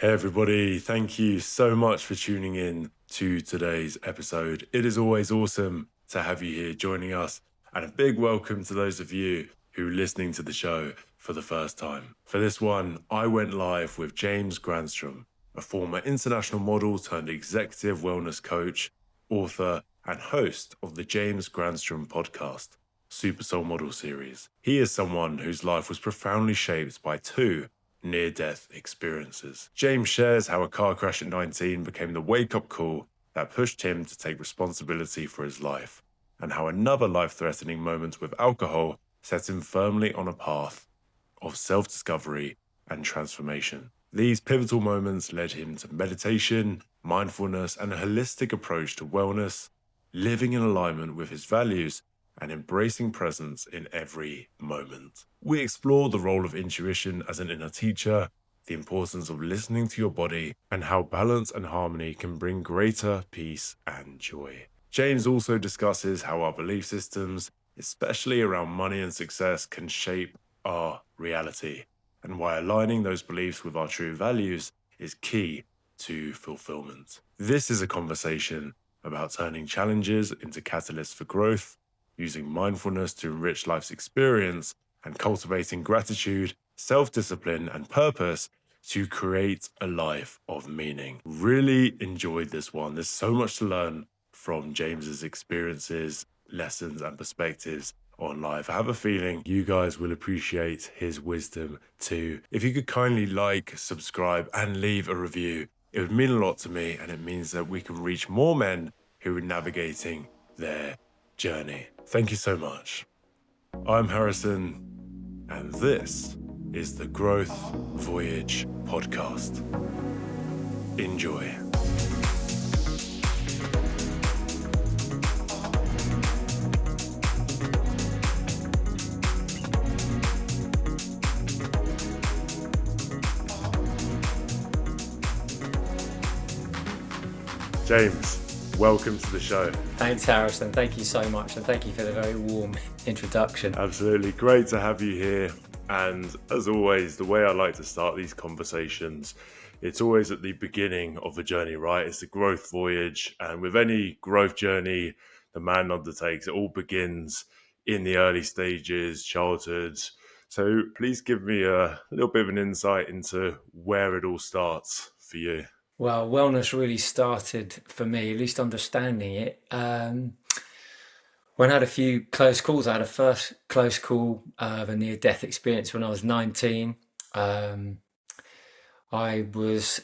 Hey everybody, thank you so much for tuning in to today's episode. It is always awesome to have you here joining us, and a big welcome to those of you who are listening to the show for the first time. For this one, I went live with James Granström, a former international model turned executive wellness coach, author, and host of the James Granström Podcast, Super Soul Model series. He is someone whose life was profoundly shaped by two near-death experiences. James shares how a car crash at 19 became the wake-up call that pushed him to take responsibility for his life, and how another life-threatening moment with alcohol set him firmly on a path of self-discovery and transformation. These pivotal moments led him to meditation, mindfulness, and a holistic approach to wellness, living in alignment with his values and embracing presence in every moment. We explore the role of intuition as an inner teacher, the importance of listening to your body, and how balance and harmony can bring greater peace and joy. James also discusses how our belief systems, especially around money and success, can shape our reality, and why aligning those beliefs with our true values is key to fulfillment. This is a conversation about turning challenges into catalysts for growth, using mindfulness to enrich life's experience, and cultivating gratitude, self-discipline, and purpose to create a life of meaning. Really enjoyed this one. There's so much to learn from James's experiences, lessons, and perspectives on life. I have a feeling you guys will appreciate his wisdom too. If you could kindly like, subscribe, and leave a review, it would mean a lot to me, and it means that we can reach more men who are navigating their journey. Thank you so much. I'm Harrison, and this is the Growth Voyage Podcast. Enjoy. James, welcome to the show. Thanks, Harrison. Thank you so much, and thank you for the very warm introduction. Absolutely. Great to have you here. And as always, the way I like to start these conversations, it's always at the beginning of the journey, right? It's the growth voyage. And with any growth journey the man undertakes, it all begins in the early stages, childhood. So please give me a little bit of an insight into where it all starts for you. Well, wellness really started for me, at least understanding it, when I had a few close calls. I had a first close call of a near-death experience when I was 19. I was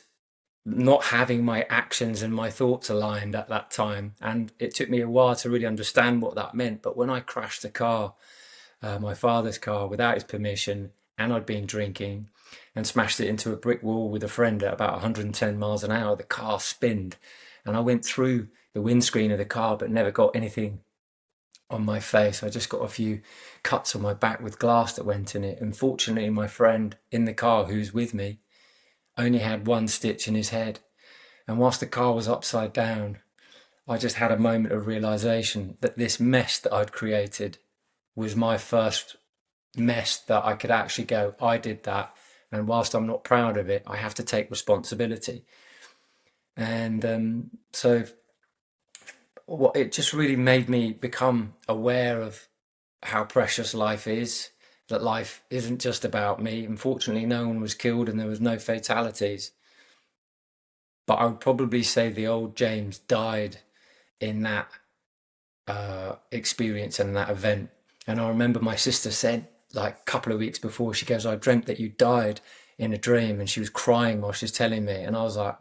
not having my actions and my thoughts aligned at that time, and it took me a while to really understand what that meant. But when I crashed the car, my father's car, without his permission, and I'd been drinking, and smashed it into a brick wall with a friend at about 110 miles an hour, the car spinned, and I went through the windscreen of the car but never got anything on my face. I just got a few cuts on my back with glass that went in it. Unfortunately, my friend in the car who's with me only had one stitch in his head, and whilst the car was upside down, I just had a moment of realization that this mess that I'd created was my first mess that I could actually go, I did that, and whilst I'm not proud of it, I have to take responsibility. And so what it just really made me become aware of how precious life is, that life isn't just about me. Unfortunately, no one was killed and there was no fatalities, but I would probably say the old James died in that experience and that event. And I remember my sister said, like a couple of weeks before, she goes, I dreamt that you died in a dream, and she was crying while she was telling me, and I was like,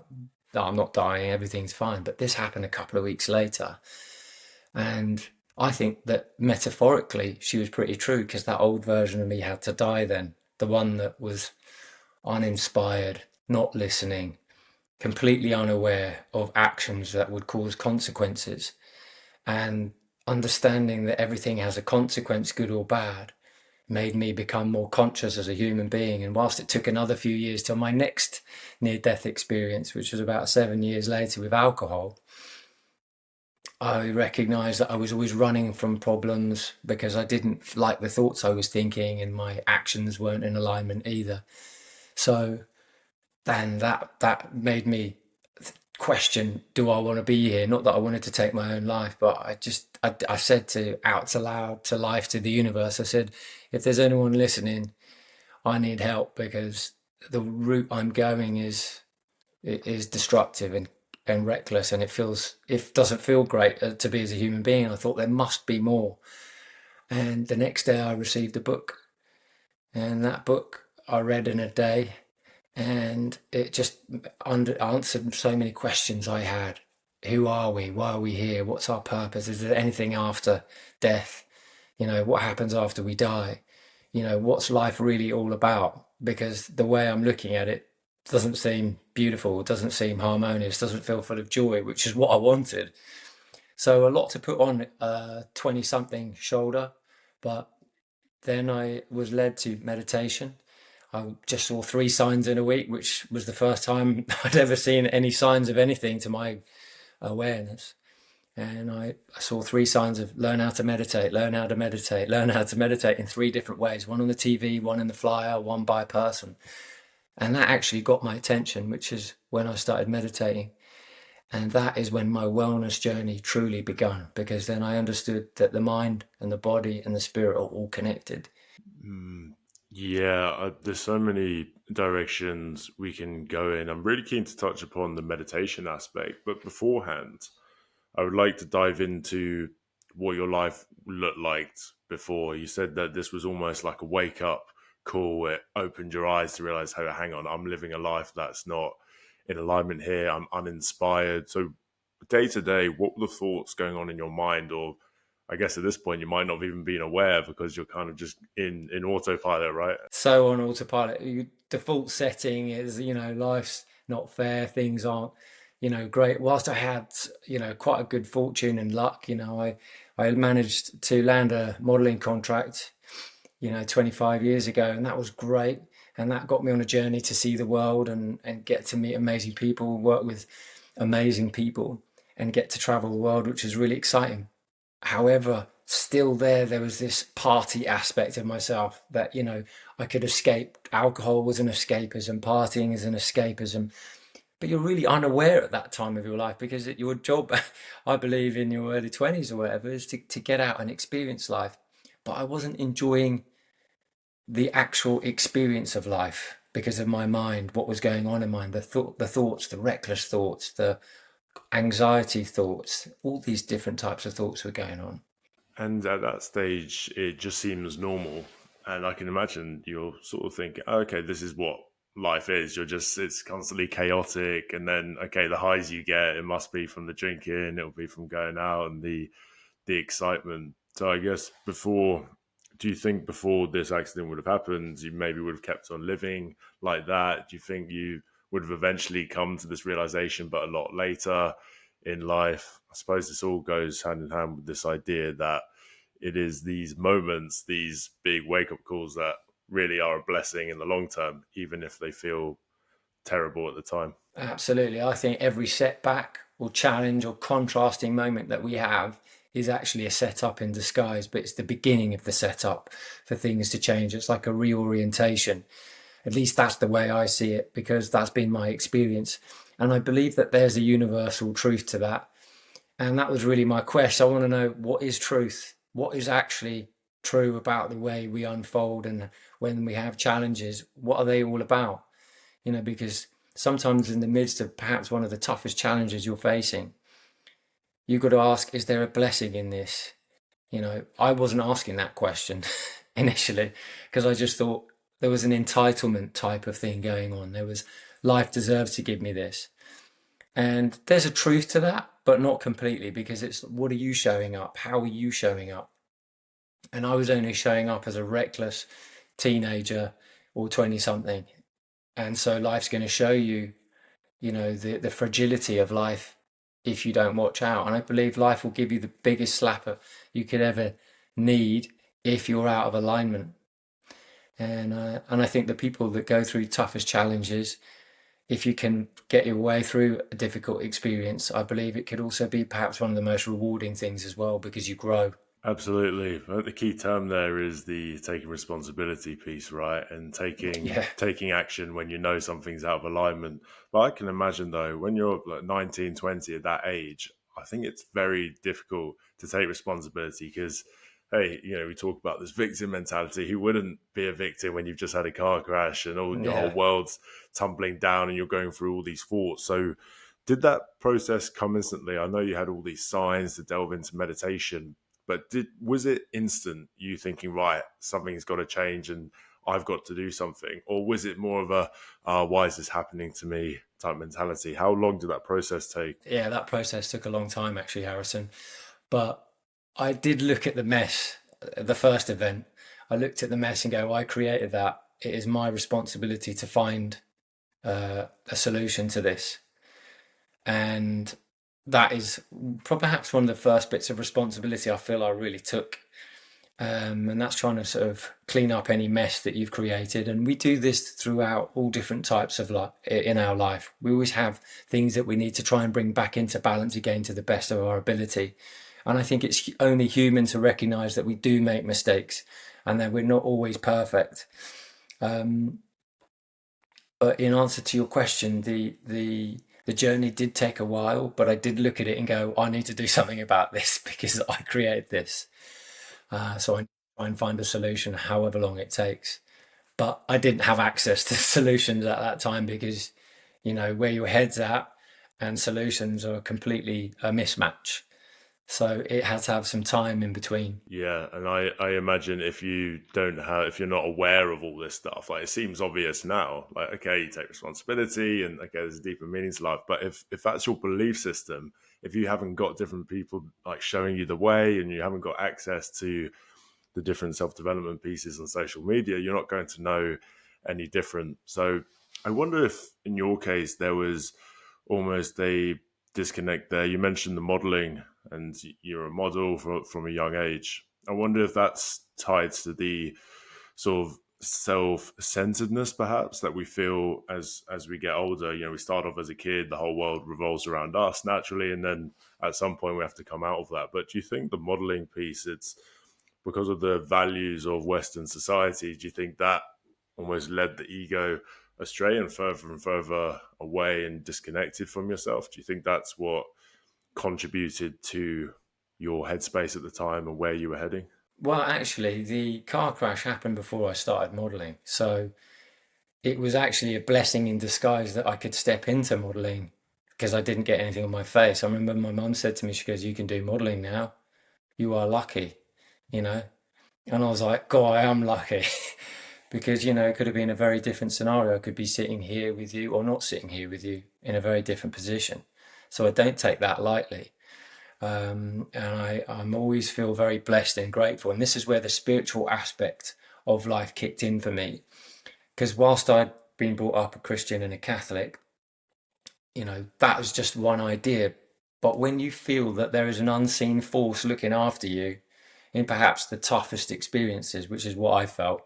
no, I'm not dying, everything's fine. But this happened a couple of weeks later, and I think that metaphorically she was pretty true, because that old version of me had to die then, the one that was uninspired, not listening, completely unaware of actions that would cause consequences, and understanding that everything has a consequence, good or bad, made me become more conscious as a human being. And whilst it took another few years till my next near-death experience, which was about 7 years later with alcohol, I recognised that I was always running from problems because I didn't like the thoughts I was thinking, and my actions weren't in alignment either. So then that made me question, do I want to be here? Not that I wanted to take my own life, but I said to out to loud to life, to the universe, I said, if there's anyone listening, I need help, because the route I'm going is destructive and reckless, and it doesn't feel great to be as a human being. I thought there must be more. And the next day I received a book, and that book I read in a day, and it just answered so many questions I had. Who are we? Why are we here? What's our purpose? Is there anything after death? What happens after we die? What's life really all about? Because the way I'm looking at it doesn't seem beautiful, it doesn't seem harmonious, doesn't feel full of joy, which is what I wanted. So a lot to put on a 20 something shoulder, but then I was led to meditation. I just saw three signs in a week, which was the first time I'd ever seen any signs of anything to my awareness. And I saw three signs of learn how to meditate, learn how to meditate, learn how to meditate in three different ways, one on the TV, one in the flyer, one by a person. And that actually got my attention, which is when I started meditating. And that is when my wellness journey truly began, because then I understood that the mind and the body and the spirit are all connected. Yeah, there's so many directions we can go in. I'm really keen to touch upon the meditation aspect, but beforehand, I would like to dive into what your life looked like before. You said that this was almost like a wake up call. It opened your eyes to realize, hey, hang on, I'm living a life that's not in alignment here. I'm uninspired. So, day to day, what were the thoughts going on in your mind? Or I guess at this point, you might not have even been aware because you're kind of just in autopilot, right? So on autopilot, default setting is, life's not fair, things aren't, great. Whilst I had, quite a good fortune and luck, I managed to land a modeling contract, 25 years ago, and that was great. And that got me on a journey to see the world and get to meet amazing people, work with amazing people, and get to travel the world, which is really exciting. However, still there was this party aspect of myself that, I could escape. Alcohol was an escapism, partying is an escapism. But you're really unaware at that time of your life, because your job, I believe, in your early 20s or whatever, is to get out and experience life. But I wasn't enjoying the actual experience of life because of my mind, what was going on in mind, the thoughts, the reckless thoughts, the anxiety thoughts, all these different types of thoughts were going on. And at that stage, it just seems normal. And I can imagine you're sort of thinking, okay, this is what life is. It's constantly chaotic. And then, okay, the highs you get, it must be from the drinking, it'll be from going out and the excitement. So I guess do you think before this accident would have happened, you maybe would have kept on living like that? Do you think you would have eventually come to this realization, but a lot later in life? I suppose this all goes hand in hand with this idea that it is these moments, these big wake up calls that really are a blessing in the long term, even if they feel terrible at the time. Absolutely. I think every setback or challenge or contrasting moment that we have is actually a setup in disguise, but it's the beginning of the setup for things to change. It's like a reorientation. At least that's the way I see it, because that's been my experience. And I believe that there's a universal truth to that. And that was really my quest. I want to know, what is truth? What is actually true about the way we unfold, and when we have challenges, what are they all about? Because sometimes in the midst of perhaps one of the toughest challenges you're facing, you've got to ask, is there a blessing in this? I wasn't asking that question initially, because I just thought there was an entitlement type of thing going on. There was, life deserves to give me this. And there's a truth to that, but not completely, because it's, what are you showing up? How are you showing up? And I was only showing up as a reckless teenager or 20 something. And so life's going to show you, the fragility of life if you don't watch out. And I believe life will give you the biggest slapper you could ever need if you're out of alignment. And I think the people that go through toughest challenges, if you can get your way through a difficult experience, I believe it could also be perhaps one of the most rewarding things as well, because you grow. Absolutely. I think the key term there is the taking responsibility piece, right? And Yeah, taking action when you know something's out of alignment. But I can imagine though, when you're like 19, 20 at that age, I think it's very difficult to take responsibility because, hey, we talk about this victim mentality. Who wouldn't be a victim when you've just had a car crash and all your whole yeah. world's tumbling down and you're going through all these thoughts? So did that process come instantly? I know you had all these signs to delve into meditation, but was it instant? You thinking, right, something's got to change, and I've got to do something, or was it more of a why is this happening to me type mentality? How long did that process take? Yeah, that process took a long time actually, Harrison. But I did look at the mess, the first event. I looked at the mess and go, I created that. It is my responsibility to find a solution to this. And that is perhaps one of the first bits of responsibility I feel I really took. And that's trying to sort of clean up any mess that you've created. And we do this throughout all different types of life in our life. We always have things that we need to try and bring back into balance again to the best of our ability. And I think it's only human to recognize that we do make mistakes and that we're not always perfect. Um, but in answer to your question, the journey did take a while, but I did look at it and go, I need to do something about this because I created this. So I try and find a solution, however long it takes. But I didn't have access to solutions at that time because, where your head's at and solutions are completely a mismatch. So it had to have some time in between. Yeah, and I imagine if you're not aware of all this stuff, like it seems obvious now, like okay, you take responsibility and okay, there's a deeper meaning to life. But if that's your belief system, if you haven't got different people like showing you the way and you haven't got access to the different self-development pieces on social media, you're not going to know any different. So I wonder if in your case there was almost a disconnect there. You mentioned the modeling and you're a model from a young age. I wonder if that's tied to the sort of self-centeredness perhaps that we feel as we get older. We start off as a kid, the whole world revolves around us naturally, and then at some point we have to come out of that. But do you think the modeling piece, it's because of the values of Western society, do you think that almost led the ego astray and further away and disconnected from yourself? Do you think that's what contributed to your headspace at the time and where you were heading? Well, actually, the car crash happened before I started modeling. So it was actually a blessing in disguise that I could step into modeling because I didn't get anything on my face. I remember my mum said to me, she goes, "You can do modeling now. You are lucky, you know?" And I was like, God, I am lucky because, it could have been a very different scenario. I could be sitting here with you or not sitting here with you in a very different position. So I don't take that lightly. I'm always feel very blessed and grateful. And this is where the spiritual aspect of life kicked in for me. Because whilst I'd been brought up a Christian and a Catholic, that was just one idea. But when you feel that there is an unseen force looking after you in perhaps the toughest experiences, which is what I felt,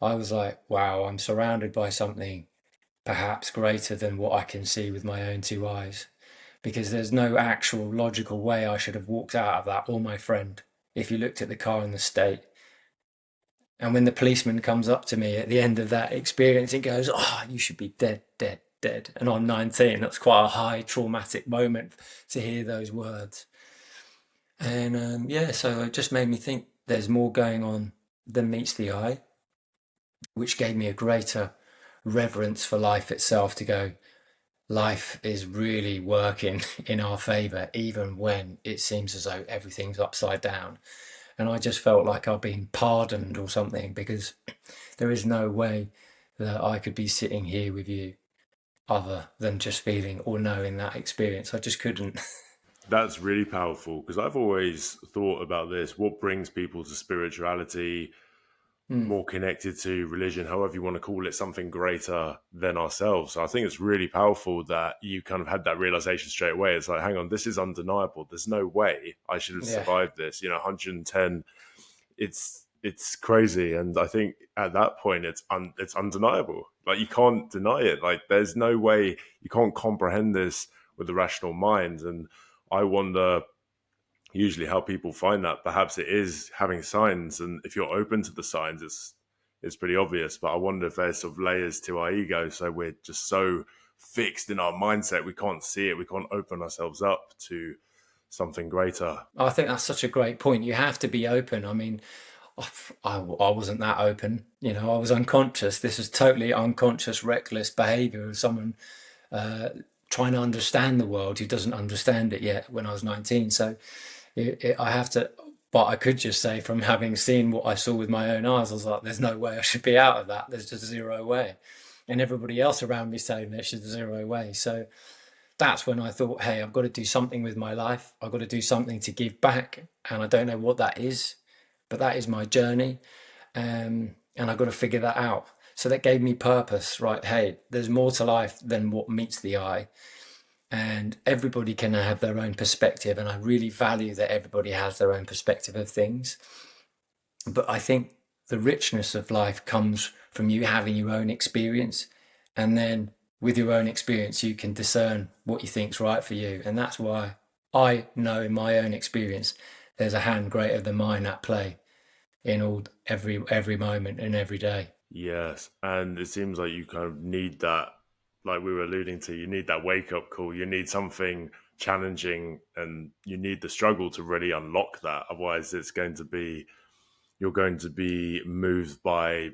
I was like, wow, I'm surrounded by something perhaps greater than what I can see with my own two eyes. Because there's no actual logical way I should have walked out of that, or my friend, if you looked at the car and the state. And when the policeman comes up to me at the end of that experience, he goes, "Oh, you should be dead, dead, dead." And I'm 19. That's quite a high traumatic moment to hear those words. And yeah, so it just made me think there's more going on than meets the eye, which gave me a greater reverence for life itself to go, life is really working in our favor, even when it seems as though everything's upside down. And I just felt like I've been pardoned or something because there is no way that I could be sitting here with you other than just feeling or knowing that experience. I just couldn't. That's really powerful because I've always thought about this. What brings people to spirituality, Mm, more connected to religion, however you want to call it, something greater than ourselves. So I think it's really powerful that you kind of had that realization straight away. It's like, hang on, this is undeniable. There's no way I should have yeah, survived this. 110. It's crazy, and I think at that point it's undeniable. Like you can't deny it. Like there's no way you can't comprehend this with the rational mind. And I wonder usually how people find that. Perhaps it is having signs, and if you're open to the signs, it's pretty obvious. But I wonder if there's sort of layers to our ego, so we're just so fixed in our mindset we can't see it, we can't open ourselves up to something greater. I think that's such a great point. You have to be open. I mean, I wasn't that open. You know, I was unconscious. This is totally unconscious, reckless behavior of someone trying to understand the world who doesn't understand it yet when I was 19. So I have to, but I could just say from having seen what I saw with my own eyes, I was like, there's no way I should be out of that. There's just zero way. And everybody else around me saying there's just zero way. So that's when I thought, hey, I've got to do something with my life. I've got to do something to give back. And I don't know what that is, but that is my journey. And I've got to figure that out. So that gave me purpose, right? Hey, there's more to life than what meets the eye. And everybody can have their own perspective. And I really value that everybody has their own perspective of things. But I think the richness of life comes from you having your own experience. And then with your own experience, you can discern what you think's right for you. And that's why I know in my own experience, there's a hand greater than mine at play in all every moment and every day. Yes, and it seems like you kind of need that, like we were alluding to, you need that wake up call. You need something challenging, and you need the struggle to really unlock that. Otherwise, you're going to be moved by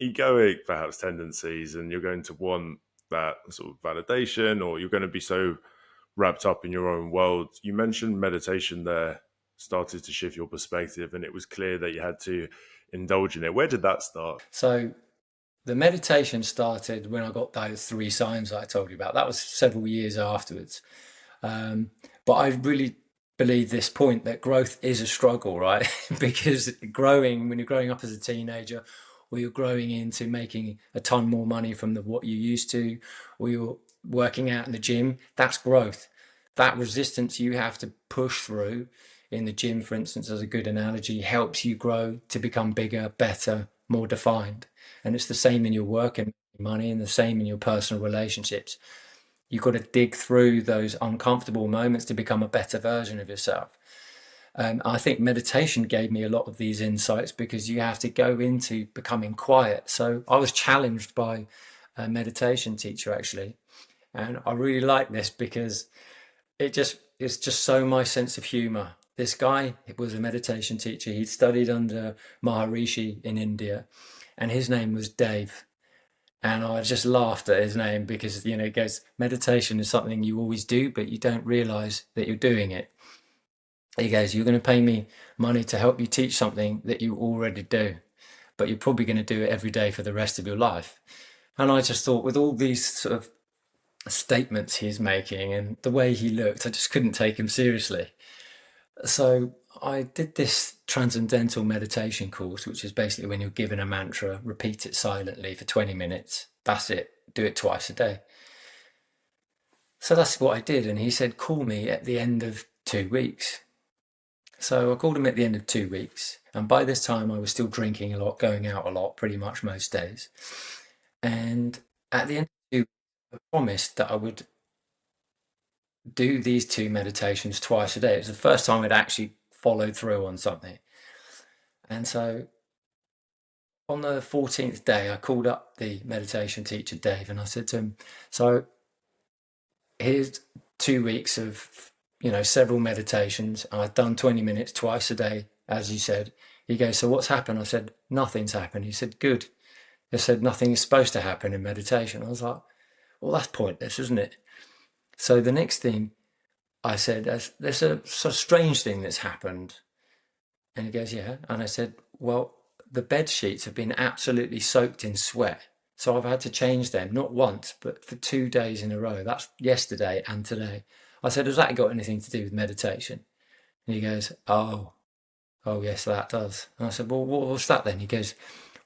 egoic, perhaps, tendencies, and you're going to want that sort of validation, or you're going to be so wrapped up in your own world. You mentioned meditation there started to shift your perspective, and it was clear that you had to indulge in it. Where did that start? So the meditation started when I got those three signs that I told you about. That was several years afterwards. But I really believe this point that growth is a struggle, right? Because when you're growing up as a teenager, or you're growing into making a ton more money from what you used to, or you're working out in the gym, that's growth. That resistance you have to push through in the gym, for instance, as a good analogy, helps you grow to become bigger, better, more defined. And it's the same in your work and money, and the same in your personal relationships. You've got to dig through those uncomfortable moments to become a better version of yourself. And I think meditation gave me a lot of these insights because you have to go into becoming quiet. So I was challenged by a meditation teacher actually. And I really like this because it's just so my sense of humor. This guy was a meditation teacher. He'd studied under Maharishi in India, and his name was Dave. And I just laughed at his name because, he goes, meditation is something you always do, but you don't realize that you're doing it. He goes, you're going to pay me money to help you teach something that you already do, but you're probably going to do it every day for the rest of your life. And I just thought, with all these sort of statements he's making and the way he looked, I just couldn't take him seriously. So I did this transcendental meditation course, which is basically when you're given a mantra, repeat it silently for 20 minutes. That's it. Do it twice a day. So that's what I did. And he said, call me at the end of 2 weeks. So I called him at the end of 2 weeks. And by this time, I was still drinking a lot, going out a lot, pretty much most days. And at the end of 2 weeks, I promised that I would do these two meditations twice a day. It was the first time I'd actually followed through on something. And so on the 14th day, I called up the meditation teacher, Dave, and I said to him, so here's 2 weeks of, several meditations. I've done 20 minutes twice a day, as you said. He goes, so what's happened? I said, nothing's happened. He said, good. He said, nothing is supposed to happen in meditation. I was like, well, that's pointless, isn't it? So the next thing I said, there's a strange thing that's happened. And he goes, yeah. And I said, well, the bed sheets have been absolutely soaked in sweat. So I've had to change them, not once, but for 2 days in a row. That's yesterday and today. I said, has that got anything to do with meditation? And he goes, oh, yes, that does. And I said, well, what's that then? He goes,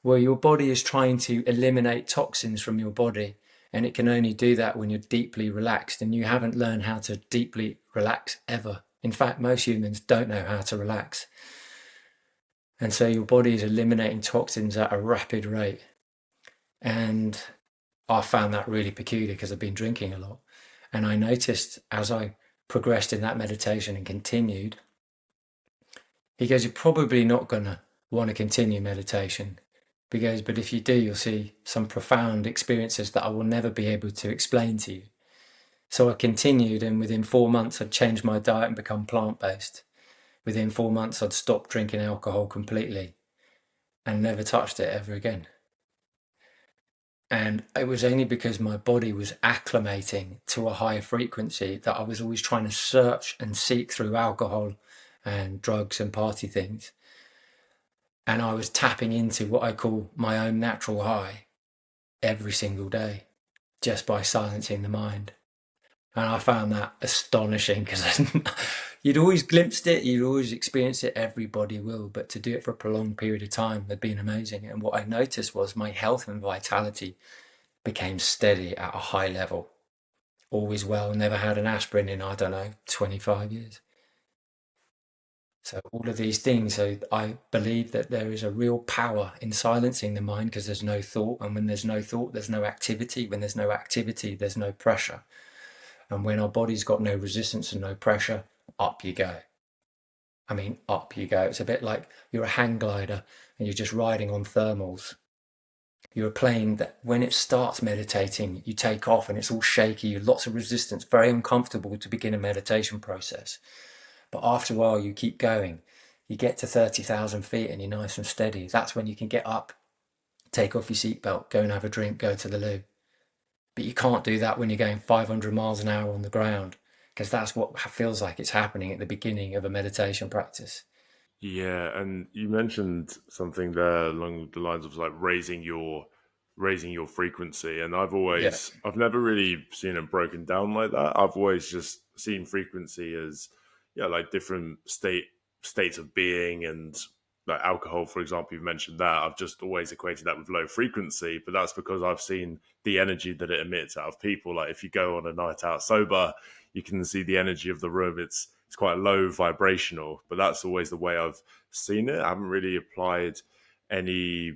well, your body is trying to eliminate toxins from your body. And it can only do that when you're deeply relaxed. And you haven't learned how to deeply relax ever. In fact, most humans don't know how to relax. And so your body is eliminating toxins at a rapid rate. And I found that really peculiar because I've been drinking a lot. And I noticed as I progressed in that meditation and continued, He goes, you're probably not going to want to continue meditation. He goes, but if you do, you'll see some profound experiences that I will never be able to explain to you. So I continued, and within 4 months, I'd changed my diet and become plant-based. Within 4 months, I'd stopped drinking alcohol completely and never touched it ever again. And it was only because my body was acclimating to a higher frequency that I was always trying to search and seek through alcohol and drugs and party things. And I was tapping into what I call my own natural high every single day just by silencing the mind. And I found that astonishing because you'd always glimpsed it, you'd always experienced it, everybody will, but to do it for a prolonged period of time had been amazing. And what I noticed was my health and vitality became steady at a high level. Always well, never had an aspirin in, I don't know, 25 years. So all of these things, so I believe that there is a real power in silencing the mind because there's no thought. And when there's no thought, there's no activity. When there's no activity, there's no pressure. And when our body's got no resistance and no pressure, up you go. I mean, up you go. It's a bit like you're a hang glider and you're just riding on thermals. You're a plane that when it starts meditating, you take off and it's all shaky, lots of resistance, very uncomfortable to begin a meditation process. But after a while, you keep going. You get to 30,000 feet and you're nice and steady. That's when you can get up, take off your seatbelt, go and have a drink, go to the loo. But you can't do that when you're going 500 miles an hour on the ground, because that's what feels like it's happening at the beginning of a meditation practice. Yeah, and you mentioned something there along the lines of like raising your frequency, and Yeah. I've never really seen it broken down like that. I've always just seen frequency as yeah, like different states of being, and like alcohol, for example, you've mentioned that. I've just always equated that with low frequency, but that's because I've seen the energy that it emits out of people. Like if you go on a night out sober, you can see the energy of the room. It's quite low vibrational, but that's always the way I've seen it. I haven't really applied any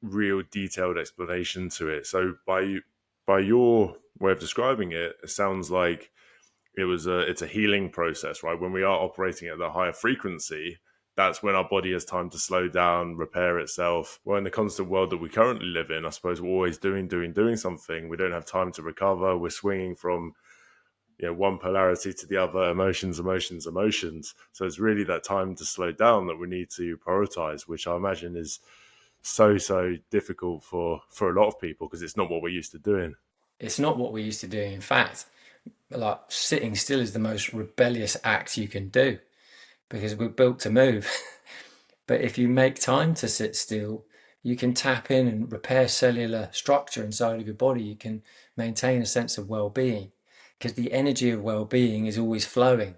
real detailed explanation to it. So by your way of describing it, it sounds like it's a healing process, right? When we are operating at the higher frequency, that's when our body has time to slow down, repair itself. Well, in the constant world that we currently live in, I suppose we're always doing something. We don't have time to recover. We're swinging from one polarity to the other, emotions. So it's really that time to slow down that we need to prioritize, which I imagine is so difficult for a lot of people because it's not what we're used to doing. It's not what we used to do. In fact, like sitting still is the most rebellious act you can do because we're built to move. But if you make time to sit still, you can tap in and repair cellular structure inside of your body. You can maintain a sense of well-being because the energy of well-being is always flowing.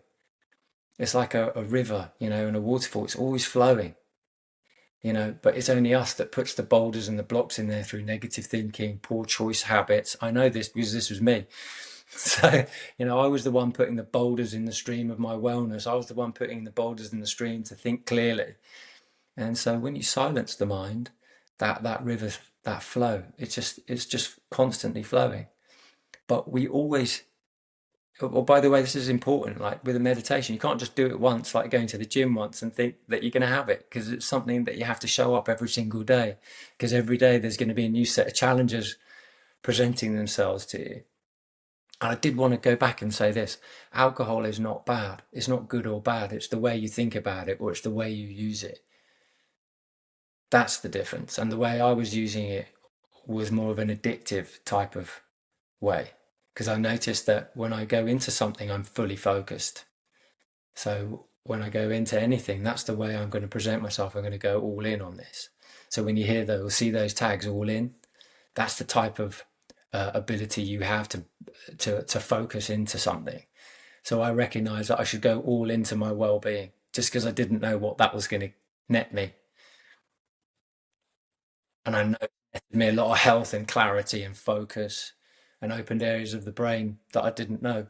It's like a river, and a waterfall. It's always flowing, but it's only us that puts the boulders and the blocks in there through negative thinking, poor choice habits. I know this because this was me. So, I was the one putting the boulders in the stream of my wellness. I was the one putting the boulders in the stream to think clearly. And so when you silence the mind, that river, that flow, it's just constantly flowing. But we always, oh, by the way, this is important. Like with a meditation, you can't just do it once, like going to the gym once and think that you're going to have it, because it's something that you have to show up every single day. Because every day there's going to be a new set of challenges presenting themselves to you. And I did want to go back and say this: alcohol is not bad. It's not good or bad. It's the way you think about it, or it's the way you use it. That's the difference. And the way I was using it was more of an addictive type of way, because I noticed that when I go into something, I'm fully focused. So when I go into anything, that's the way I'm going to present myself. I'm going to go all in on this. So when you hear those, see those tags, all in, that's the type of ability you have to focus into something. So I recognize that I should go all into my well-being just because I didn't know what that was going to net me. And I know it netted me a lot of health and clarity and focus and opened areas of the brain that I didn't know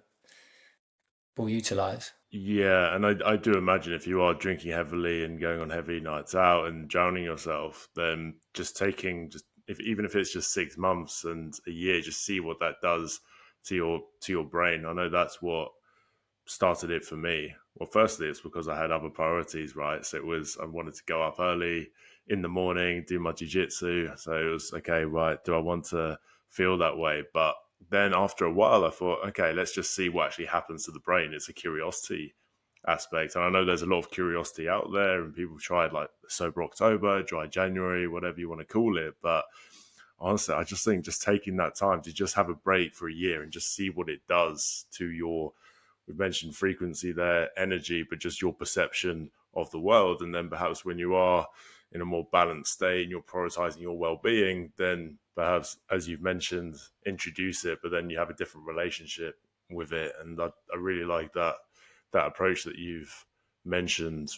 or utilize. Yeah, and I do imagine if you are drinking heavily and going on heavy nights out and drowning yourself, then just taking just if even if it's just 6 months and a year, just see what that does to your brain. I know that's what started it for me? Well, firstly, it's because I had other priorities, right? So it was, I wanted to go up early in the morning, do my jujitsu. So it was, okay, right, do I want to feel that way? But then after a while, I thought, okay, let's just see what actually happens to the brain. It's a curiosity aspect. And I know there's a lot of curiosity out there, and people tried like Sober October, Dry January, whatever you want to call it. But honestly, I just think just taking that time to just have a break for a year and just see what it does to your, we've mentioned frequency there, energy, but just your perception of the world. And then perhaps when you are in a more balanced state and you're prioritizing your well-being, then perhaps, as you've mentioned, introduce it, but then you have a different relationship with it. And I really like that approach that you've mentioned.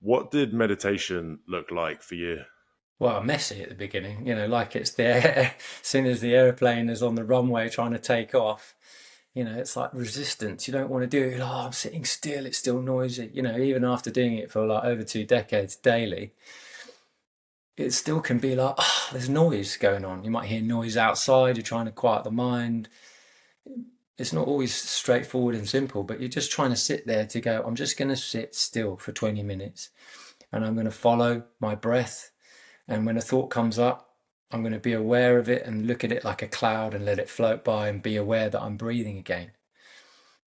What did meditation look like for you? Well, messy at the beginning, like it's as soon as the airplane is on the runway trying to take off, it's like resistance. You don't want to do it. Oh, I'm sitting still. It's still noisy. Even after doing it for like over 2 decades daily, it still can be like, oh, there's noise going on. You might hear noise outside. You're trying to quiet the mind. It's not always straightforward and simple, but you're just trying to sit there to go, I'm just going to sit still for 20 minutes and I'm going to follow my breath. And when a thought comes up, I'm going to be aware of it and look at it like a cloud and let it float by and be aware that I'm breathing again.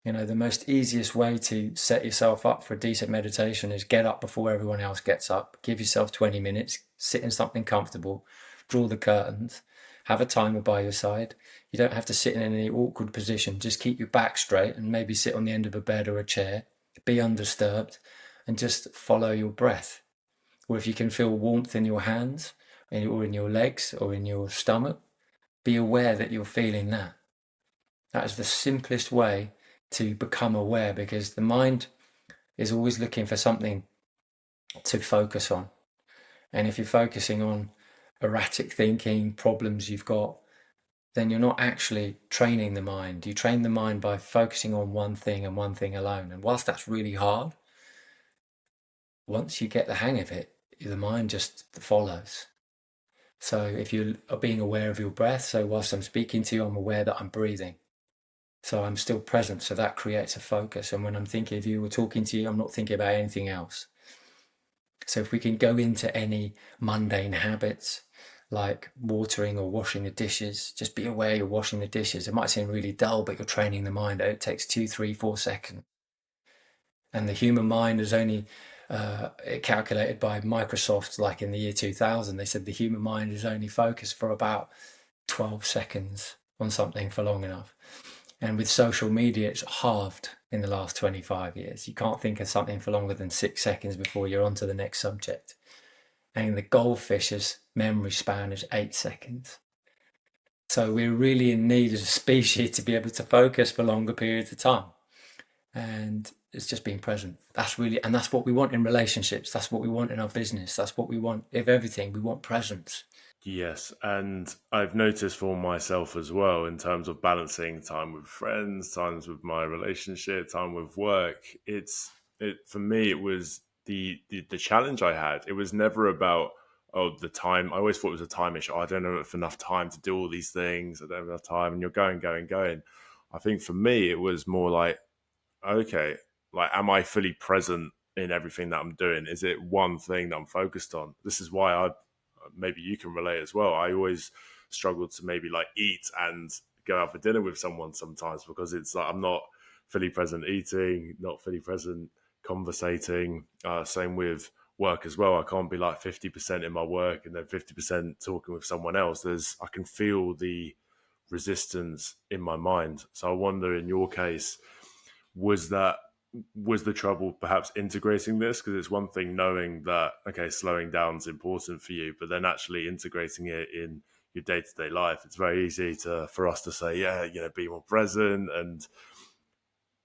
The most easiest way to set yourself up for a decent meditation is get up before everyone else gets up. Give yourself 20 minutes, sit in something comfortable, draw the curtains, have a timer by your side. You don't have to sit in any awkward position. Just keep your back straight and maybe sit on the end of a bed or a chair. Be undisturbed and just follow your breath. Or if you can feel warmth in your hands or in your legs or in your stomach, be aware that you're feeling that. That is the simplest way to become aware, because the mind is always looking for something to focus on. And if you're focusing on erratic thinking, problems you've got, then you're not actually training the mind. You train the mind by focusing on one thing and one thing alone. And whilst that's really hard, once you get the hang of it, the mind just follows. So if you are being aware of your breath, so whilst I'm speaking to you, I'm aware that I'm breathing. So I'm still present. So that creates a focus. And when I'm thinking of you or talking to you, I'm not thinking about anything else. So if we can go into any mundane habits like watering or washing the dishes, just be aware you're washing the dishes. It might seem really dull, but you're training the mind. It takes 2, 3, 4 seconds. And the human mind is only calculated by Microsoft, like in the year 2000. They said the human mind is only focused for about 12 seconds on something for long enough. And with social media, it's halved in the last 25 years. You can't think of something for longer than 6 seconds before you're on to the next subject. And the goldfish's memory span is 8 seconds. So we're really in need as a species to be able to focus for longer periods of time. And it's just being present. And that's what we want in relationships. That's what we want in our business. That's what we want of everything. We want presence. Yes, and I've noticed for myself as well in terms of balancing time with friends, times with my relationship, time with work. It for me it was the challenge I had. It was never about, oh, the time. I always thought it was a time issue. Oh, I don't have enough time to do all these things. I don't have enough time, and you're going. I think for me it was more like, okay, like, am I fully present in everything that I'm doing? Is it one thing that I'm focused on? This is why maybe you can relate as well. I always struggle to maybe like eat and go out for dinner with someone sometimes, because it's like I'm not fully present eating, not fully present conversating. Same with work as well. I can't be like 50% in my work and then 50% talking with someone else. I can feel the resistance in my mind. So I wonder, in your case, was that was the trouble perhaps integrating this? Because it's one thing knowing that, okay, slowing down is important for you, but then actually integrating it in your day-to-day life, it's very easy for us to say, yeah, be more present and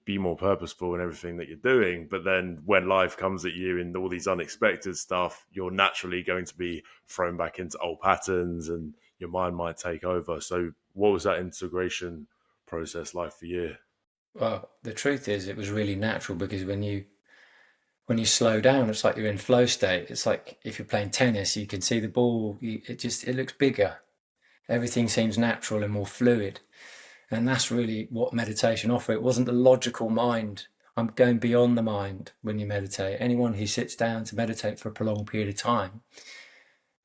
be more purposeful in everything that you're doing. But then when life comes at you in all these unexpected stuff, you're naturally going to be thrown back into old patterns and your mind might take over. So what was that integration process like for you? Well, the truth is it was really natural, because when you slow down, it's like you're in flow state. It's like if you're playing tennis, you can see the ball, it looks bigger. Everything seems natural and more fluid. And that's really what meditation offered. It wasn't the logical mind. I'm going beyond the mind when you meditate. Anyone who sits down to meditate for a prolonged period of time,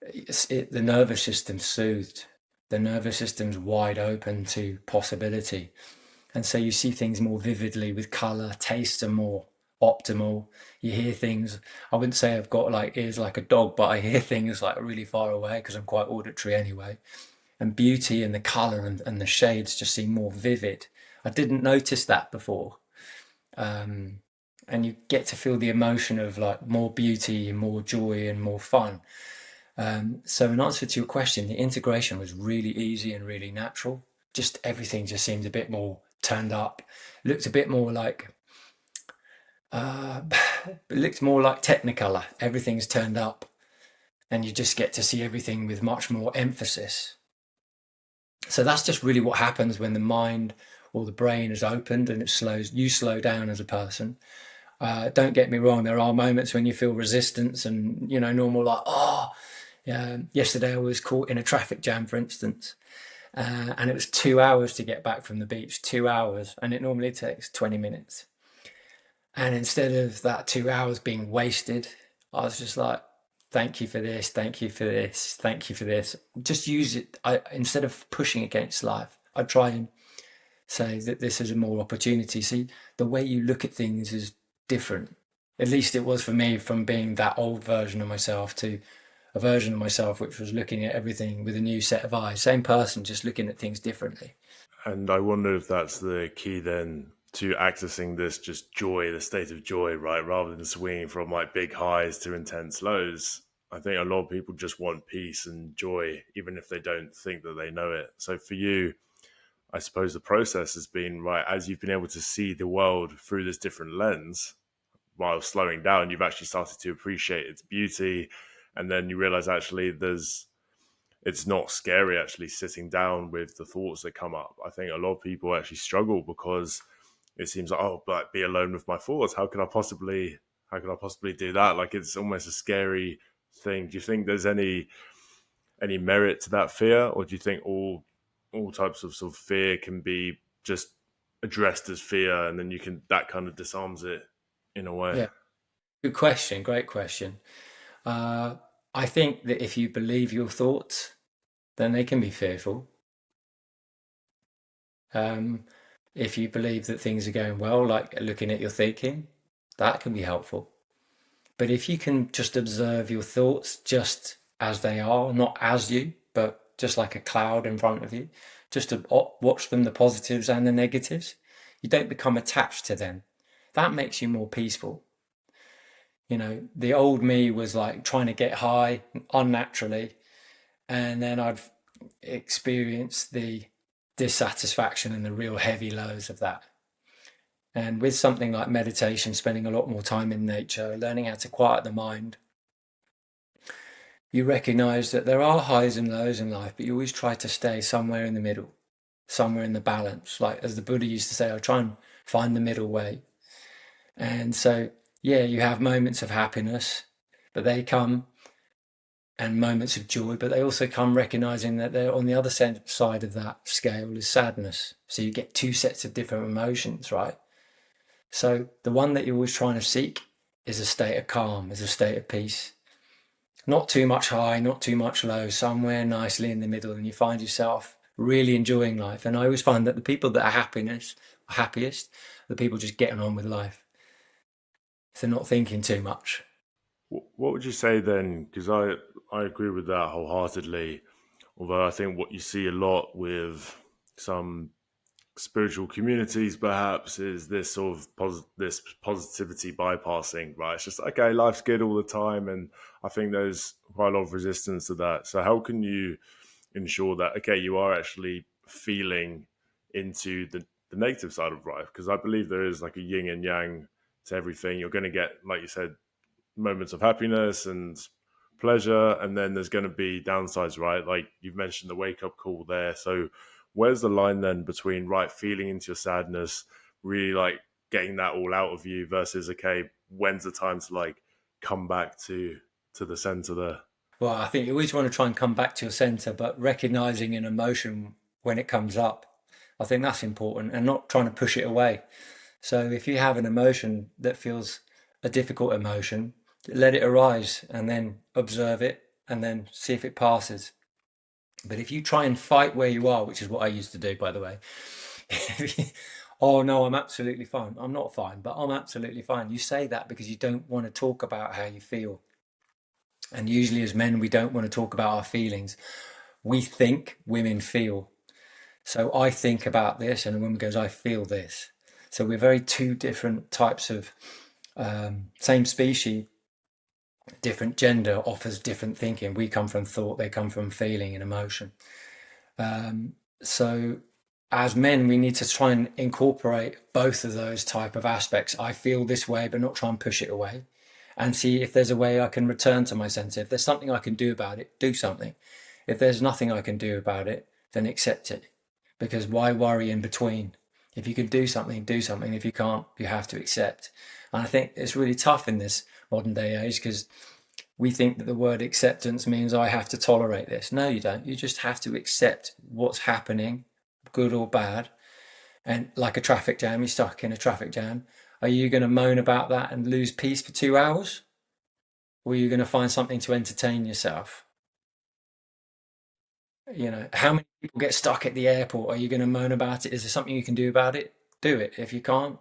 the nervous system's soothed. The nervous system's wide open to possibility. And so you see things more vividly with color, tastes are more optimal. You hear things, I wouldn't say I've got like ears like a dog, but I hear things like really far away because I'm quite auditory anyway. And beauty and the color and the shades just seem more vivid. I didn't notice that before. And you get to feel the emotion of like more beauty and more joy and more fun. So in answer to your question, the integration was really easy and really natural. Just everything just seemed a bit more turned up. Looked a bit more like it looked more like Technicolor. Everything's turned up, and you just get to see everything with much more emphasis. So that's just really what happens when the mind or the brain is opened and you slow down as a person. Don't get me wrong, there are moments when you feel resistance and, normal, like, oh, yeah. Yesterday I was caught in a traffic jam, for instance, and it was 2 hours to get back from the beach, 2 hours, and it normally takes 20 minutes. And instead of that 2 hours being wasted, I was just like, thank you for this, thank you for this, thank you for this. Just use it. Instead of pushing against life, I try and say that this is a more opportunity. See, the way you look at things is different. At least it was for me, from being that old version of myself to a version of myself which was looking at everything with a new set of eyes. Same person, just looking at things differently. And I wonder if that's the key then to accessing this just joy, the state of joy, right? Rather than swinging from like big highs to intense lows. I think a lot of people just want peace and joy, even if they don't think that they know it. So for you, I suppose the process has been, right, as you've been able to see the world through this different lens while slowing down, you've actually started to appreciate its beauty. And then you realize actually it's not scary actually sitting down with the thoughts that come up. I think a lot of people actually struggle because it seems like, oh, but be alone with my thoughts. How could I possibly do that? Like it's almost a scary thing. Do you think there's any merit to that fear, or do you think all types of sort of fear can be just addressed as fear, and then you can that kind of disarms it in a way? Yeah, good question, great question. Uh, I think that if you believe your thoughts, then they can be fearful. Um, if you believe that things are going well, like looking at your thinking, that can be helpful. But if you can just observe your thoughts just as they are, not as you, but just like a cloud in front of you, just to watch them, the positives and the negatives, you don't become attached to them. That makes you more peaceful. The old me was like trying to get high unnaturally, and then I'd experience the dissatisfaction and the real heavy lows of that. And with something like meditation, spending a lot more time in nature, learning how to quiet the mind, you recognize that there are highs and lows in life, but you always try to stay somewhere in the middle, somewhere in the balance. Like as the Buddha used to say, I try and find the middle way. And so, yeah, you have moments of happiness, but they come, and moments of joy, but they also come recognizing that they're on the other side of that scale is sadness. So you get two sets of different emotions, right? So the one that you're always trying to seek is a state of calm, is a state of peace. Not too much high, not too much low, somewhere nicely in the middle, and you find yourself really enjoying life. And I always find that the people that are happiest are the people just getting on with life. If they're not thinking too much. What would you say then? Because I agree with that wholeheartedly. Although I think what you see a lot with some spiritual communities perhaps is this sort of this positivity bypassing, right? It's just okay, life's good all the time, and I think there's quite a lot of resistance to that. So how can you ensure that okay, you are actually feeling into the negative side of life? Because I believe there is like a yin and yang to everything. You're going to get, like you said, moments of happiness and pleasure, and then there's going to be downsides, right? Like you've mentioned the wake up call there. So where's the line then between right feeling into your sadness, really like getting that all out of you, versus okay, when's the time to like come back to the center there? Well, I think you always want to try and come back to your center, but recognizing an emotion when it comes up, I think that's important, and not trying to push it away. So if you have an emotion that feels a difficult emotion, let it arise and then observe it and then see if it passes. But if you try and fight where you are, which is what I used to do, by the way, oh no, I'm absolutely fine. I'm not fine, but I'm absolutely fine. You say that because you don't want to talk about how you feel. And usually, as men, we don't want to talk about our feelings. We think, women feel. So I think about this, and a woman goes, I feel this. So we're very two different types of same species, different gender offers different thinking. We come from thought, they come from feeling and emotion. So as men, we need to try and incorporate both of those type of aspects. I feel this way, but not try and push it away, and see if there's a way I can return to my sense. If there's something I can do about it, do something. If there's nothing I can do about it, then accept it. Because why worry in between? If you can do something, do something. If you can't, you have to accept. And I think it's really tough in this modern day age because we think that the word acceptance means I have to tolerate this. No, you don't. You just have to accept what's happening, good or bad. And like a traffic jam, you're stuck in a traffic jam. Are you going to moan about that and lose peace for 2 hours? Or are you going to find something to entertain yourself? How many people get stuck at the airport? Are you going to moan about it? Is there something you can do about it? Do it. If you can't,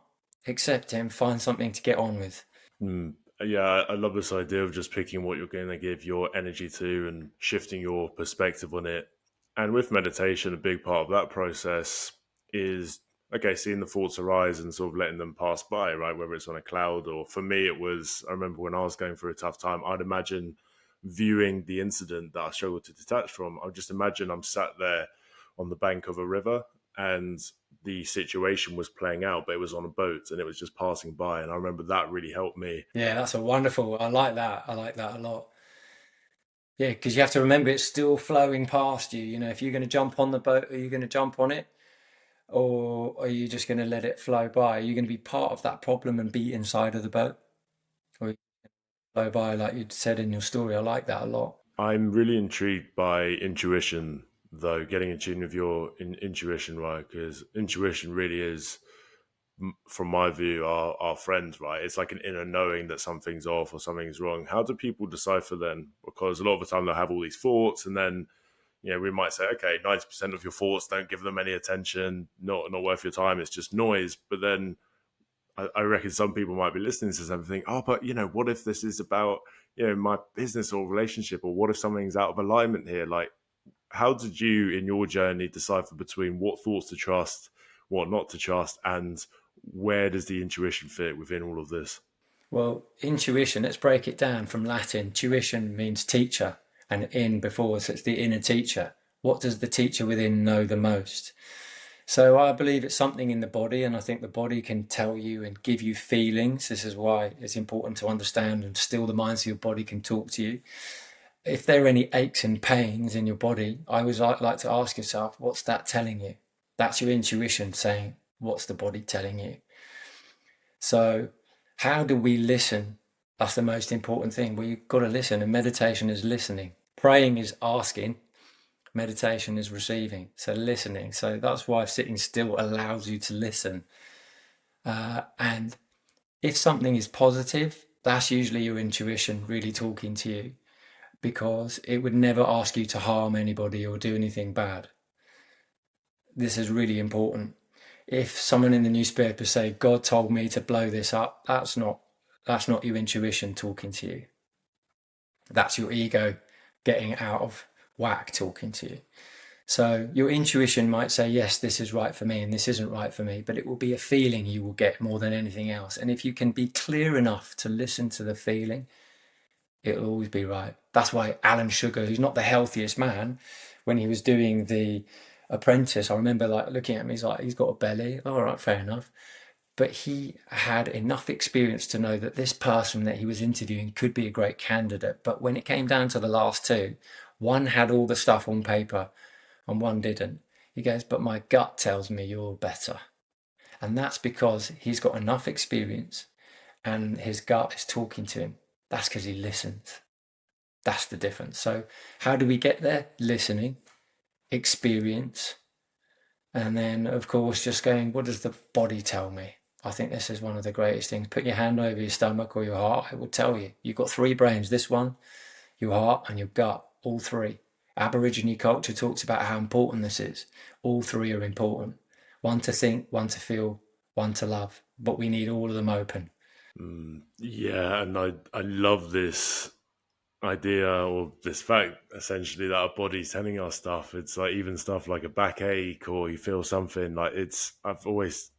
accept it and find something to get on with. Mm. Yeah, I love this idea of just picking what you're going to give your energy to and shifting your perspective on it. And with meditation, a big part of that process is, okay, seeing the thoughts arise and sort of letting them pass by, right? Whether it's on a cloud or for me, it was, I remember when I was going through a tough time, I'd imagine viewing the incident that I struggled to detach from. I would just imagine I'm sat there on the bank of a river and the situation was playing out, but it was on a boat and it was just passing by. And I remember that really helped me. Yeah, that's a wonderful. I like that. I like that a lot. Yeah, because you have to remember it's still flowing past you. If you're going to jump on the boat, are you going to jump on it? Or are you just going to let it flow by? Are you going to be part of that problem and be inside of the boat? Or you flow by, like you said in your story? I like that a lot. I'm really intrigued by intuition, though, getting in tune with your intuition, right? Because intuition really is, from my view, our friend, right? It's like an inner knowing that something's off or something's wrong. How do people decipher then? Because a lot of the time they'll have all these thoughts, and then we might say, okay, 90% of your thoughts, don't give them any attention, not worth your time. It's just noise. But then I reckon some people might be listening to something, think, oh, but what if this is about my business or relationship, or what if something's out of alignment here? Like, how did you in your journey decipher between what thoughts to trust, what not to trust, and where does the intuition fit within all of this? Well, intuition, let's break it down from Latin. Tuition means teacher, and in before, so it's the inner teacher. What does the teacher within know the most? So I believe it's something in the body, and I think the body can tell you and give you feelings. This is why it's important to understand and still the mind so your body can talk to you. If there are any aches and pains in your body, I always like to ask yourself, what's that telling you? That's your intuition saying, what's the body telling you? So how do we listen? That's the most important thing. Well, you've got to listen, and meditation is listening. Praying is asking, meditation is receiving. So listening. So that's why sitting still allows you to listen. And if something is positive, that's usually your intuition really talking to you, because it would never ask you to harm anybody or do anything bad. This is really important. If someone in the newspaper say, God told me to blow this up, that's not your intuition talking to you. That's your ego getting out of whack talking to you. So your intuition might say, yes, this is right for me and this isn't right for me, but it will be a feeling you will get more than anything else. And if you can be clear enough to listen to the feeling, it'll always be right. That's why Alan Sugar, who's not the healthiest man, when he was doing The Apprentice, I remember like looking at him, he's like, he's got a belly. All right, fair enough. But he had enough experience to know that this person that he was interviewing could be a great candidate. But when it came down to the last two, one had all the stuff on paper and one didn't. He goes, but my gut tells me you're better. And that's because he's got enough experience and his gut is talking to him. That's because he listens. That's the difference. So how do we get there? Listening, experience, and then of course just going, what does the body tell me? I think this is one of the greatest things. Put your hand over your stomach or your heart. It will tell you. You've got three brains. This one, your heart and your gut, all three. Aborigine culture talks about how important this is. All three are important. One to think, one to feel, one to love. But we need all of them open. Yeah, and I love this idea or this fact essentially that our body's telling us stuff. It's like even stuff like a backache or you feel something like I've always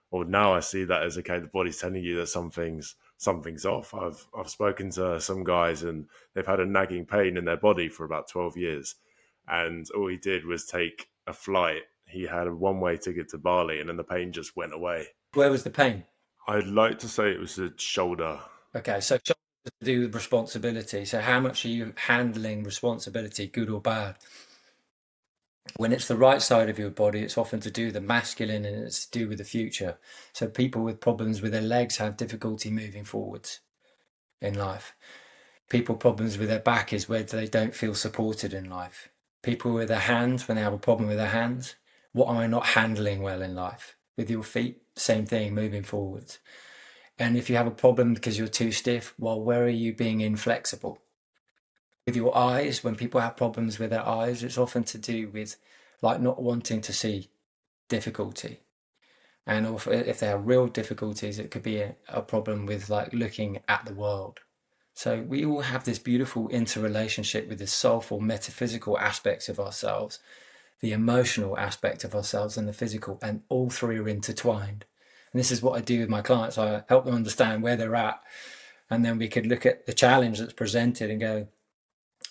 or now I see that as okay, the body's telling you that something's off. I've spoken to some guys and they've had a nagging pain in their body for about 12 years. And all he did was take a flight. He had a one-way ticket to Bali and then the pain just went away. Where was the pain? I'd like to say it was the shoulder. Okay, so to do with responsibility. So how much are you handling responsibility, good or bad? When it's the right side of your body, it's often to do with the masculine and it's to do with the future. So people with problems with their legs have difficulty moving forwards in life. People problems with their back is where they don't feel supported in life. People with their hands, when they have a problem with their hands, what am I not handling well in life? With your feet, same thing, moving forwards. And if you have a problem because you're too stiff, well, where are you being inflexible? With your eyes, when people have problems with their eyes, it's often to do with like not wanting to see difficulty. And if they have real difficulties, it could be a problem with like looking at the world. So we all have this beautiful interrelationship with the soulful, metaphysical aspects of ourselves, the emotional aspect of ourselves, and the physical, and all three are intertwined. And this is what I do with my clients. I help them understand where they're at, and then we could look at the challenge that's presented and go,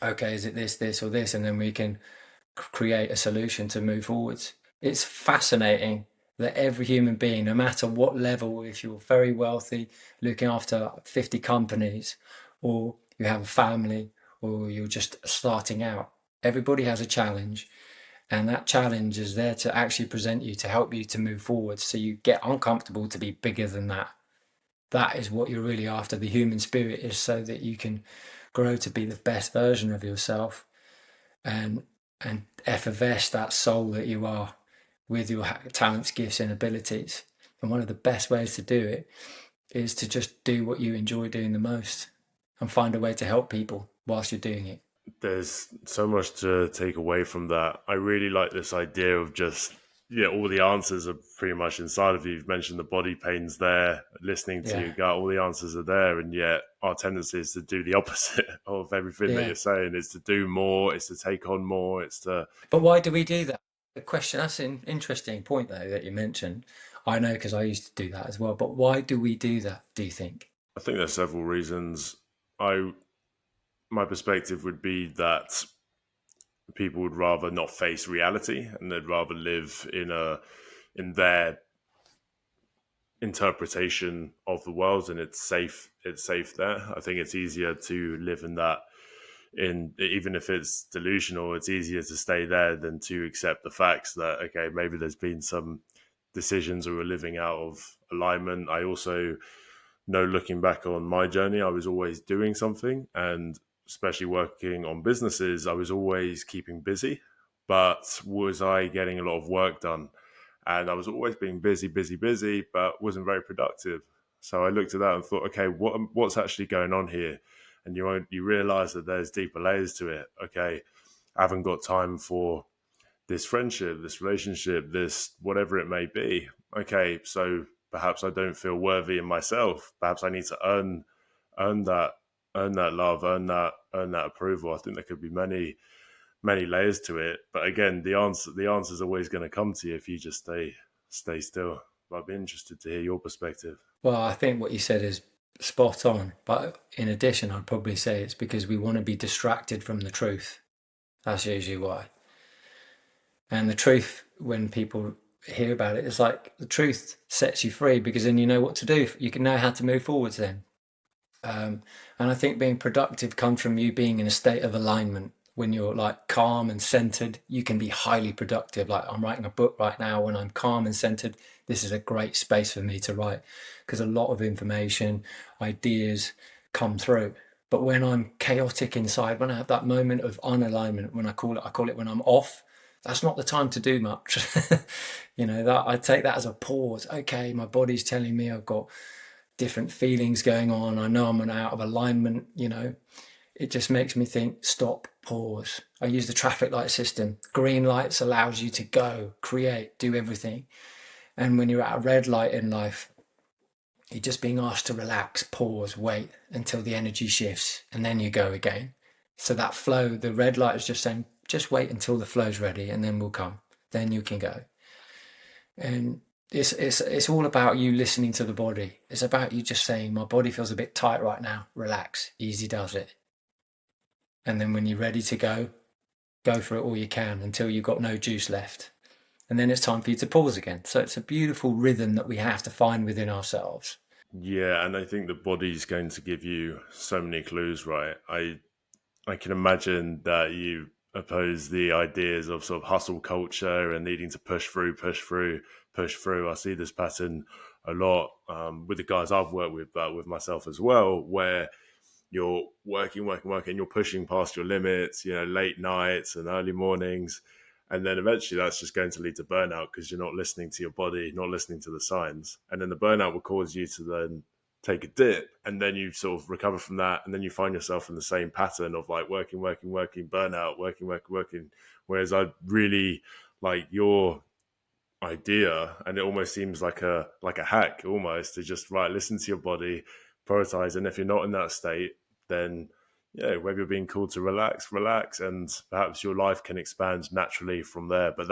okay, is it this, this, or this? And then we can create a solution to move forwards. It's fascinating that every human being, no matter what level, if you're very wealthy, looking after 50 companies, or you have a family, or you're just starting out, everybody has a challenge. And that challenge is there to actually present you, to help you to move forward. So you get uncomfortable to be bigger than that. That is what you're really after. The human spirit is so that you can grow to be the best version of yourself and effervesce that soul that you are with your talents, gifts, and abilities. And one of the best ways to do it is to just do what you enjoy doing the most and find a way to help people whilst you're doing it. There's so much to take away from that. I really like this idea of just, yeah, all the answers are pretty much inside of you. You've mentioned the body pain's there, listening to Yeah. your gut, all the answers are there. And yet our tendency is to do the opposite of everything that Yeah. you're saying, is to do more, it's to take on more, it's to, But why do we do that? The question, that's an interesting point though that you mentioned. I know because I used to do that as well. But why do we do that, do you think? I think there's several reasons. I, my perspective would be that people would rather not face reality and they'd rather live in their interpretation of the world, and it's safe there. I think it's easier to live in that, in even if it's delusional, it's easier to stay there than to accept the facts that okay, maybe there's been some decisions we were living out of alignment. I also know, looking back on my journey, I was always doing something, and especially working on businesses, I was always keeping busy, but was I getting a lot of work done? And I was always being busy, busy, busy, but wasn't very productive. So I looked at that and thought, okay, what's actually going on here? And you realize that there's deeper layers to it. Okay, I haven't got time for this friendship, this relationship, this whatever it may be. Okay, so perhaps I don't feel worthy in myself. Perhaps I need to earn that earn that love, earn that approval. I think there could be many layers to it. But again, the answer is always going to come to you if you just stay still. But I'd be interested to hear your perspective. Well, I think what you said is spot on. But in addition, I'd probably say it's because we want to be distracted from the truth. That's usually why. And the truth, when people hear about it, it's like the truth sets you free because then you know what to do. You can know how to move forwards then. And I think being productive comes from you being in a state of alignment. When you're like calm and centered, you can be highly productive. Like I'm writing a book right now. When I'm calm and centered, this is a great space for me to write because a lot of information, ideas come through. But when I'm chaotic inside, when I have that moment of unalignment, when I call it when I'm off, that's not the time to do much. That I take that as a pause. Okay, my body's telling me I've got different feelings going on. I know I'm out of alignment. It just makes me think, stop, pause. I use the traffic light system. Green lights allows you to go, create, do everything. And when you're at a red light in life, you're just being asked to relax, pause, wait until the energy shifts, and then you go again. So that flow, the red light is just saying, just wait until the flow's ready, and then we'll come. Then you can go. And it's all about you listening to the body. It's about you just saying, my body feels a bit tight right now. Relax. Easy does it. And then when you're ready to go for it all you can until you've got no juice left. And then it's time for you to pause again. So it's a beautiful rhythm that we have to find within ourselves. Yeah, and I think the body's going to give you so many clues, right? I can imagine that you oppose the ideas of sort of hustle culture and needing to push through, push through, push through. I see this pattern a lot with the guys I've worked with, but with myself as well, where you're working, you're pushing past your limits, late nights and early mornings. And then eventually that's just going to lead to burnout because you're not listening to your body, not listening to the signs. And then the burnout will cause you to then take a dip and then you sort of recover from that. And then you find yourself in the same pattern of like working, burnout, working. Whereas I really like your idea, and it almost seems like a hack almost to just listen to your body, prioritize, and if you're not in that state, then whether you're being called to relax, and perhaps your life can expand naturally from there. But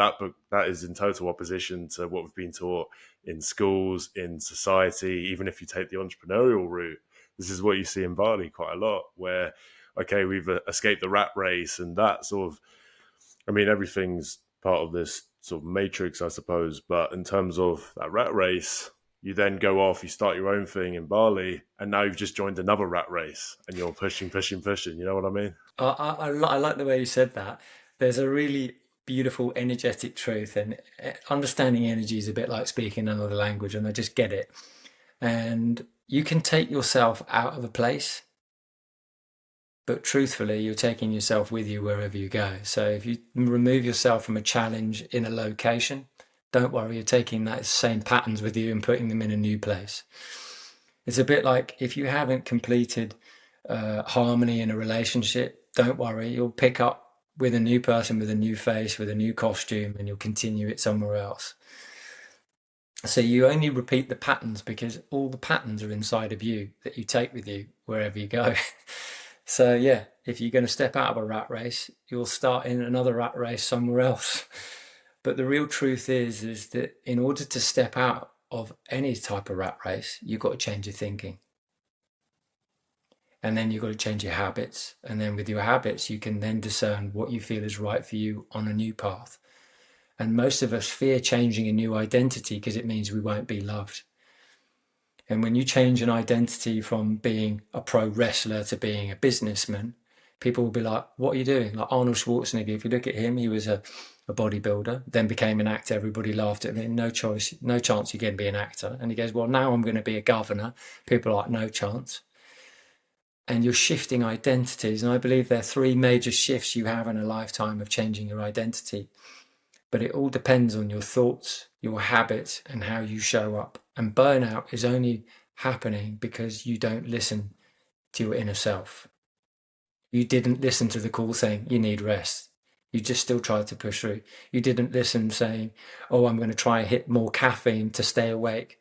that is in total opposition to what we've been taught in schools, in society. Even if you take the entrepreneurial route, this is what you see in Bali quite a lot, where okay, we've escaped the rat race, and that sort of, I mean, everything's part of this sort of matrix, I suppose. But in terms of that rat race, you then go off, you start your own thing in Bali, and now you've just joined another rat race, and you're pushing, pushing, pushing. You know what I mean? I like the way you said that. There's a really beautiful energetic truth, and understanding energy is a bit like speaking another language, and I just get it. And you can take yourself out of a place, but truthfully, you're taking yourself with you wherever you go. So if you remove yourself from a challenge in a location, don't worry, you're taking that same patterns with you and putting them in a new place. It's a bit like if you haven't completed harmony in a relationship, don't worry, you'll pick up with a new person, with a new face, with a new costume, and you'll continue it somewhere else. So you only repeat the patterns because all the patterns are inside of you that you take with you wherever you go. So yeah, if you're going to step out of a rat race, you'll start in another rat race somewhere else. But the real truth is that in order to step out of any type of rat race, you've got to change your thinking. And then you've got to change your habits. And then with your habits, you can then discern what you feel is right for you on a new path. And most of us fear changing a new identity because it means we won't be loved. And when you change an identity from being a pro wrestler to being a businessman, people will be like, what are you doing? Like Arnold Schwarzenegger, if you look at him, he was a bodybuilder, then became an actor. Everybody laughed at him. No choice, no chance you're going to be an actor. And he goes, well, now I'm going to be a governor. People are like, no chance. And you're shifting identities. And I believe there are three major shifts you have in a lifetime of changing your identity. But it all depends on your thoughts, your habits, and how you show up. And burnout is only happening because you don't listen to your inner self. You didn't listen to the call saying you need rest. You just still tried to push through. You didn't listen saying, oh, I'm going to try and hit more caffeine to stay awake.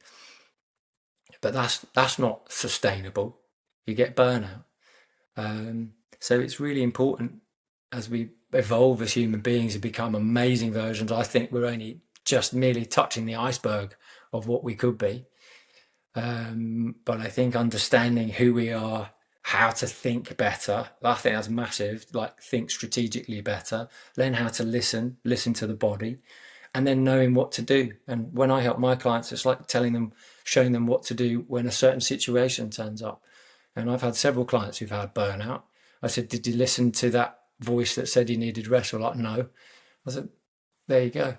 But that's not sustainable. You get burnout. So it's really important as we evolve as human beings and become amazing versions. I think we're only just merely touching the iceberg of what we could be. But I think understanding who we are, how to think better, I think that's massive. Like think strategically better, learn how to listen to the body, and then knowing what to do. And when I help my clients, it's like telling them, showing them what to do when a certain situation turns up. And I've had several clients who've had burnout. I said, did you listen to that voice that said you needed rest? Or like, no. I said, there you go.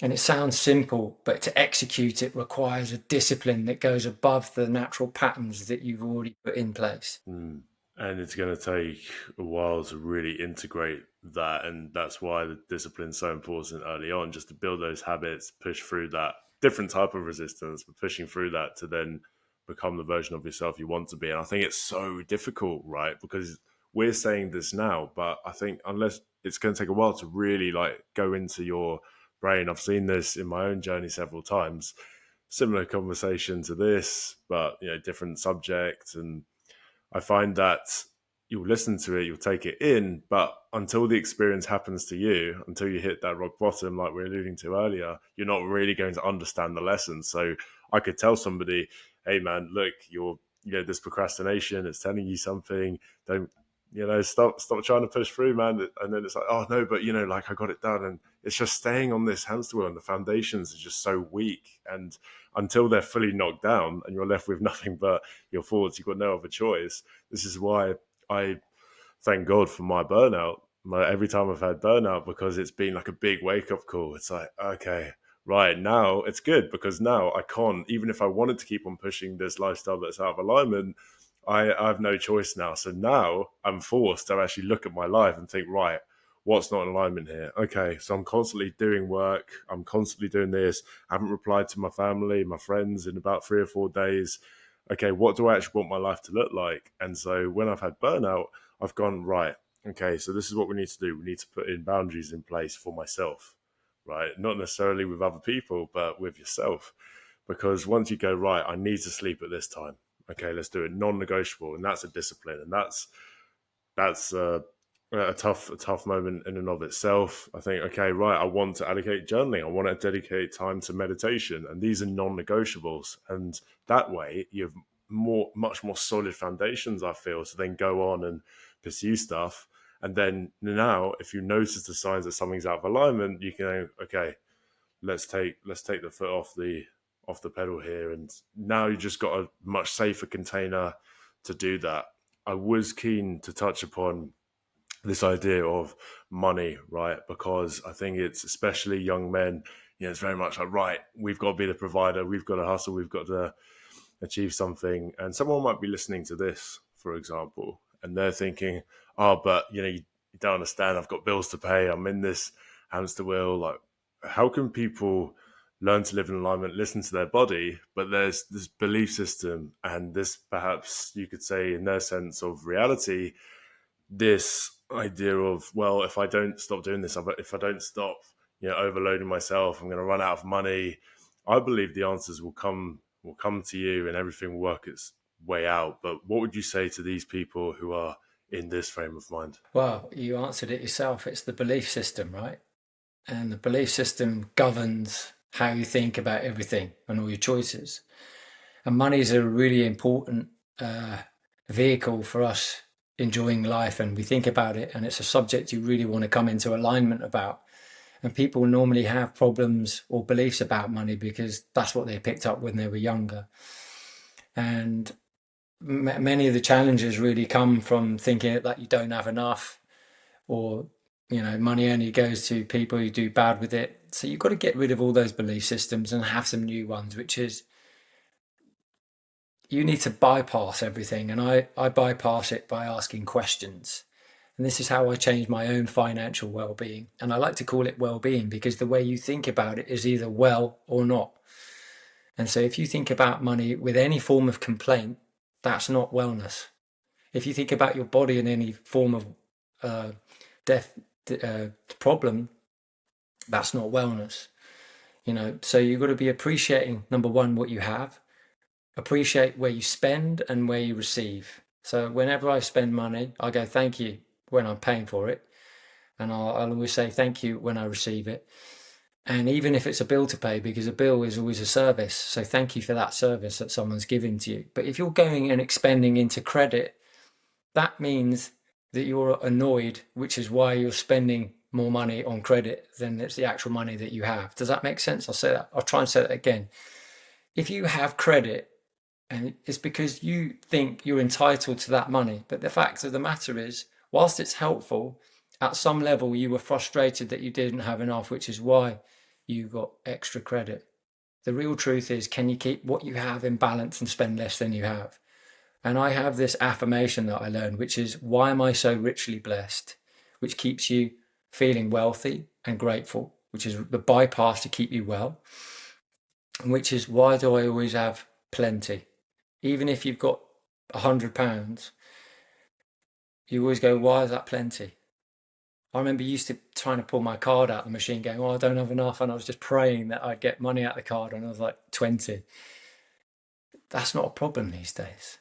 And it sounds simple, but to execute it requires a discipline that goes above the natural patterns that you've already put in place. Mm. And it's going to take a while to really integrate that. And that's why the discipline's so important early on, just to build those habits, push through that different type of resistance, but pushing through that to then become the version of yourself you want to be. And I think it's so difficult, right? Because we're saying this now, but I think unless it's going to take a while to really like go into your brain. I've seen this in my own journey several times, similar conversation to this, but different subject. And I find that you'll listen to it, you'll take it in, but until the experience happens to you, until you hit that rock bottom, like we were alluding to earlier, you're not really going to understand the lesson. So I could tell somebody, hey man, look, this procrastination, it's telling you something. Don't, stop trying to push through, man. And then it's like, oh no, but like I got it done. And it's just staying on this hamster wheel and the foundations are just so weak. And until they're fully knocked down and you're left with nothing but your thoughts, you've got no other choice. This is why I thank God for my burnout. Every time I've had burnout, because it's been like a big wake up call. It's like, okay, right now it's good because now I can't, even if I wanted to keep on pushing this lifestyle that's out of alignment, I have no choice now. So now I'm forced to actually look at my life and think, right, what's not in alignment here? Okay, so I'm constantly doing work. I'm constantly doing this. I haven't replied to my family, my friends in about 3 or 4 days. Okay, what do I actually want my life to look like? And so when I've had burnout, I've gone, right, okay, so this is what we need to do. We need to put in boundaries in place for myself, right? Not necessarily with other people, but with yourself. Because once you go, right, I need to sleep at this time. Okay, let's do it non-negotiable. And that's a discipline. And that's a tough moment in and of itself. I think, okay, right, I want to allocate journaling. I want to dedicate time to meditation. And these are non-negotiables. And that way you have much more solid foundations, I feel, to then go on and pursue stuff. And then now, if you notice the signs that something's out of alignment, you can go, okay, let's take the foot off the pedal here. And now you just got a much safer container to do that. I was keen to touch upon this idea of money, right? Because I think it's especially young men, it's very much like, right, we've got to be the provider, we've got to hustle, we've got to achieve something. And someone might be listening to this, for example, and they're thinking, oh, but you don't understand, I've got bills to pay, I'm in this hamster wheel. Like, how can people learn to live in alignment, listen to their body, but there's this belief system and this, perhaps you could say, in their sense of reality, this idea of, well, if I don't stop doing this, if I don't stop, overloading myself, I'm going to run out of money. I believe the answers will come to you, and everything will work its way out. But what would you say to these people who are in this frame of mind? Well, you answered it yourself. It's the belief system, right? And the belief system governs how you think about everything and all your choices. And money is a really important vehicle for us enjoying life. And we think about it, and it's a subject you really want to come into alignment about. And people normally have problems or beliefs about money because that's what they picked up when they were younger. And many of the challenges really come from thinking that you don't have enough, or money only goes to people who do bad with it. So you've got to get rid of all those belief systems and have some new ones, which is you need to bypass everything. And I bypass it by asking questions. And this is how I change my own financial well-being. And I like to call it well-being because the way you think about it is either well or not. And so if you think about money with any form of complaint, that's not wellness. If you think about your body in any form of death problem, that's not wellness. So you've got to be appreciating, number one, what you have, appreciate where you spend and where you receive. So whenever I spend money, I go thank you when I'm paying for it, and I'll always say thank you when I receive it. And even if it's a bill to pay, because a bill is always a service, so thank you for that service that someone's giving to you. But if you're going and expending into credit, that means that you're annoyed, which is why you're spending more money on credit than it's the actual money that you have. Does that make sense? I'll say that. I'll try and say that again. If you have credit, and it's because you think you're entitled to that money, but the fact of the matter is, whilst it's helpful, at some level you were frustrated that you didn't have enough, which is why you got extra credit. The real truth is, can you keep what you have in balance and spend less than you have? And I have this affirmation that I learned, which is, why am I so richly blessed? Which keeps you feeling wealthy and grateful, which is the bypass to keep you well. Which is, why do I always have plenty? Even if you've got £100, you always go, why is that plenty? I remember used to trying to pull my card out of the machine going, oh, I don't have enough. And I was just praying that I'd get money out of the card when I was like 20. That's not a problem these days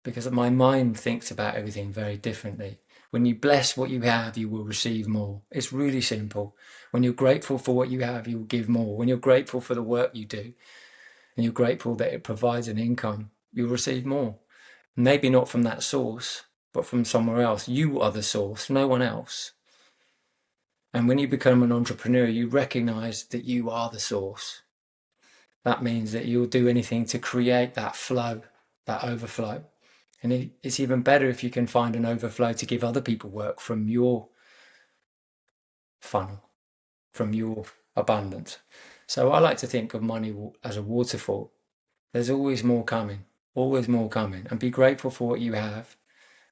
because my mind thinks about everything very differently. When you bless what you have, you will receive more. It's really simple. When you're grateful for what you have, you will give more. When you're grateful for the work you do and you're grateful that it provides an income, you'll receive more. Maybe not from that source, but from somewhere else. You are the source, no one else. And when you become an entrepreneur, you recognize that you are the source. That means that you'll do anything to create that flow, that overflow. And it's even better if you can find an overflow to give other people work from your funnel, from your abundance. So I like to think of money as a waterfall. There's always more coming, and be grateful for what you have.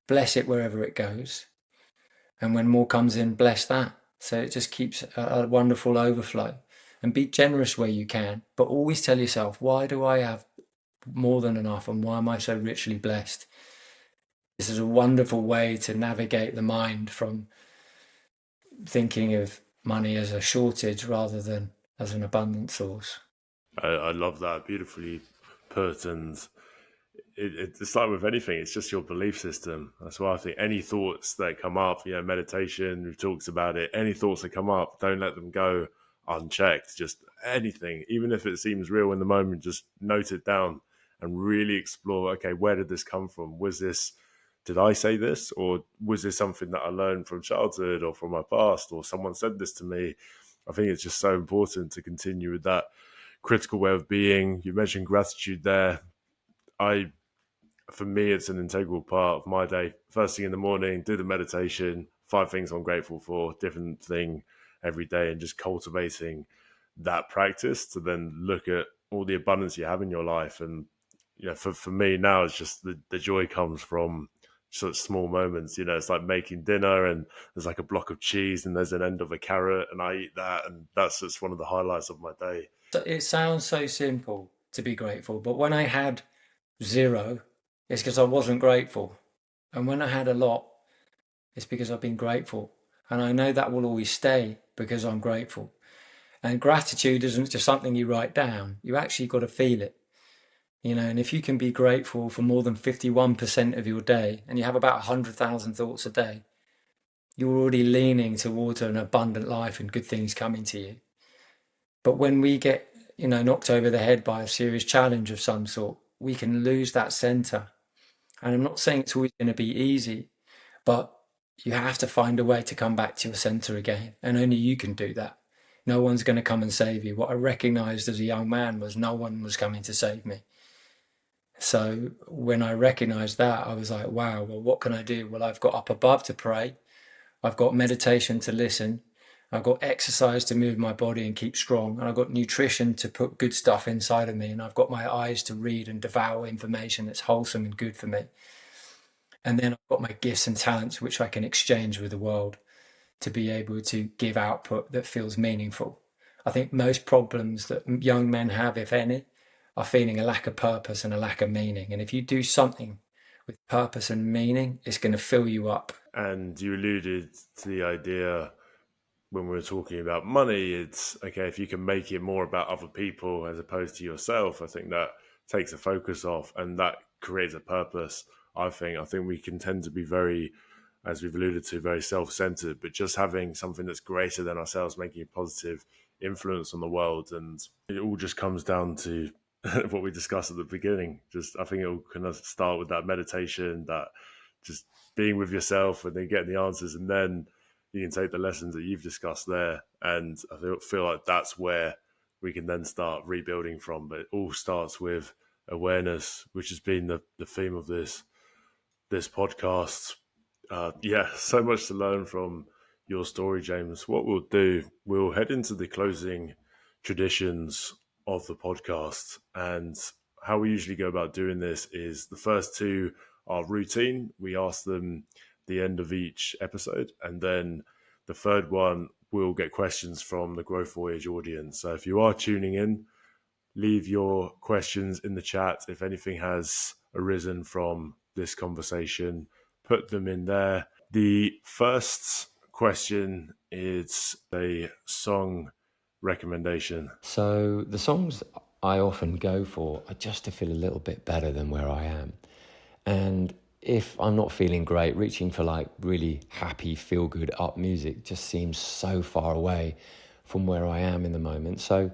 Bless it wherever it goes. And when more comes in, bless that. So it just keeps a wonderful overflow. And be generous where you can, but always tell yourself, why do I have more than enough and why am I so richly blessed? This is a wonderful way to navigate the mind from thinking of money as a shortage rather than as an abundant source. I love that, beautifully put. And it's like with anything, it's just your belief system. That's why I think any thoughts that come up, meditation, we've talked about it, any thoughts that come up, don't let them go unchecked. Just anything, even if it seems real in the moment, just note it down and really explore, okay, where did this come from? Did I say this? Or was this something that I learned from childhood or from my past, or someone said this to me? I think it's just so important to continue with that critical way of being. You mentioned gratitude there. For me, it's an integral part of my day. First thing in the morning, do the meditation, 5 things I'm grateful for, different thing every day, and just cultivating that practice to then look at all the abundance you have in your life. And for me now, it's just the joy comes from such small moments. It's like making dinner and there's like a block of cheese and there's an end of a carrot and I eat that, and that's just one of the highlights of my day. So it sounds so simple to be grateful, but when I had zero, it's because I wasn't grateful. And when I had a lot, it's because I've been grateful. And I know that will always stay because I'm grateful. And gratitude isn't just something you write down. You actually got to feel it. And if you can be grateful for more than 51% of your day and you have about 100,000 thoughts a day, you're already leaning towards an abundant life and good things coming to you. But when we get, knocked over the head by a serious challenge of some sort, we can lose that center. And I'm not saying it's always going to be easy, but you have to find a way to come back to your center again. And only you can do that. No one's going to come and save you. What I recognized as a young man was no one was coming to save me. So when I recognized that, I was like, wow, well, what can I do? Well, I've got up above to pray. I've got meditation to listen. I've got exercise to move my body and keep strong. And I've got nutrition to put good stuff inside of me. And I've got my eyes to read and devour information that's wholesome and good for me. And then I've got my gifts and talents, which I can exchange with the world to be able to give output that feels meaningful. I think most problems that young men have, if any, are feeling a lack of purpose and a lack of meaning. And if you do something with purpose and meaning, it's going to fill you up. And you alluded to the idea when we were talking about money, it's okay, if you can make it more about other people as opposed to yourself, I think that takes a focus off and that creates a purpose. I think we can tend to be very, as we've alluded to, very self-centered, but just having something that's greater than ourselves, making a positive influence on the world. And it all just comes down to what we discussed at the beginning. Just, I think it will kind of start with that meditation, that just being with yourself and then getting the answers, and then you can take the lessons that you've discussed there. And I feel like that's where we can then start rebuilding from. But it all starts with awareness, which has been the theme of this podcast. So much to learn from your story, James. What we'll do, we'll head into the closing traditions of the podcast. And how we usually go about doing this is the first two are routine. We ask them the end of each episode, and then the third one will get questions from the Growth Voyage audience. So if you are tuning in, leave your questions in the chat. If anything has arisen from this conversation, put them in there. The first question is a song recommendation. So the songs I often go for are just to feel a little bit better than where I am. And if I'm not feeling great, reaching for like really happy, feel good, up music just seems so far away from where I am in the moment. So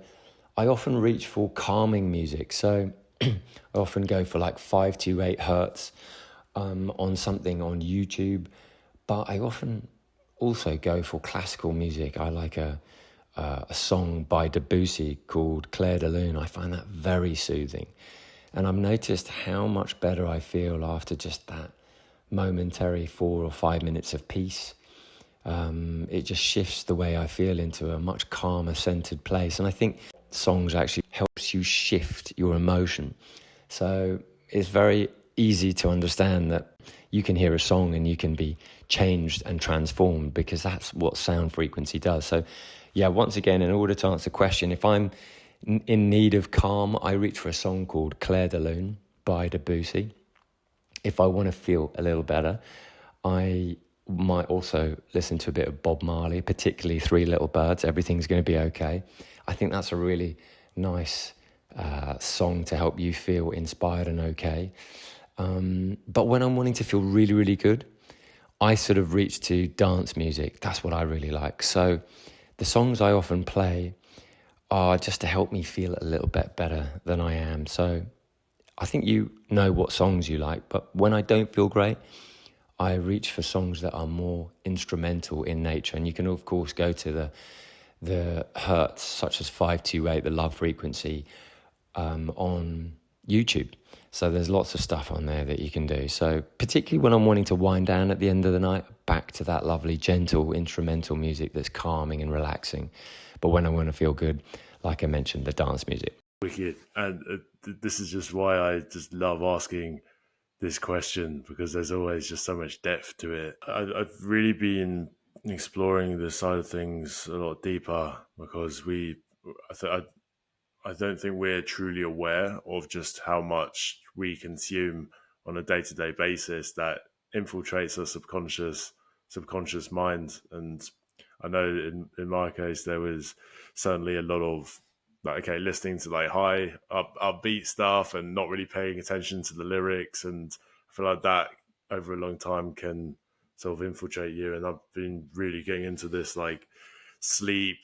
I often reach for calming music. So I often go for like 528 hertz on something on YouTube, but I often also go for classical music. I like a song by Debussy called Clair de Lune. I find that very soothing. And I've noticed how much better I feel after just that momentary 4 or 5 minutes of peace. It just shifts the way I feel into a much calmer, centered place. And I think songs actually helps you shift your emotion. So it's very easy to understand that you can hear a song and you can be changed and transformed, because that's what sound frequency does. So yeah, once again, in order to answer the question, if I'm in need of calm, I reach for a song called Clair de Lune by Debussy. If I want to feel a little better, I might also listen to a bit of Bob Marley, particularly Three Little Birds, Everything's Going to Be Okay. I think that's a really nice song to help you feel inspired and okay. But when I'm wanting to feel really, really good, I sort of reach to dance music. That's what I really like. So the songs I often play are just to help me feel a little bit better than I am. So I think you know what songs you like, but when I don't feel great, I reach for songs that are more instrumental in nature. And you can, of course, go to the hertz, such as 528, the love frequency, on YouTube. So there's lots of stuff on there that you can do. So particularly when I'm wanting to wind down at the end of the night, back to that lovely, gentle, instrumental music that's calming and relaxing. But when I want to feel good, like I mentioned, the dance music. Wicked. And this is just why I just love asking this question, because there's always just so much depth to it. I've really been exploring this side of things a lot deeper, because I don't think we're truly aware of just how much we consume on a day-to-day basis that infiltrates our subconscious mind. And I know in my case, there was certainly a lot of listening to like high upbeat stuff and not really paying attention to the lyrics. And I feel like that over a long time can sort of infiltrate you. And I've been really getting into this sleep, sleep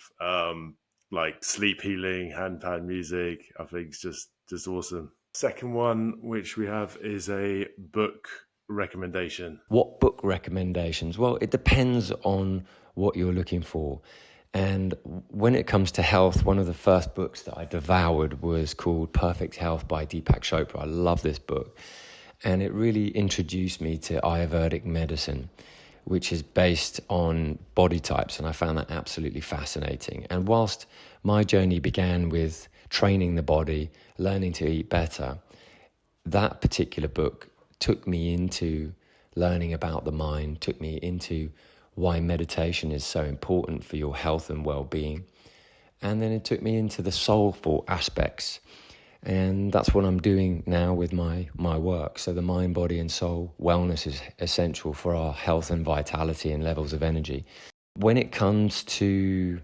healing, handpan music. I think it's just awesome. Second one, which we have, is a book recommendation. What book recommendations? Well, it depends on what you're looking for. And when it comes to health, one of the first books that I devoured was called Perfect Health by Deepak Chopra. I love this book. And it really introduced me to Ayurvedic medicine, which is based on body types. And I found that absolutely fascinating. And whilst my journey began with training the body, learning to eat better, that particular book took me into learning about the mind, took me into why meditation is so important for your health and well-being. And then it took me into the soulful aspects. And that's what I'm doing now with my work. So the mind, body and soul wellness is essential for our health and vitality and levels of energy. When it comes to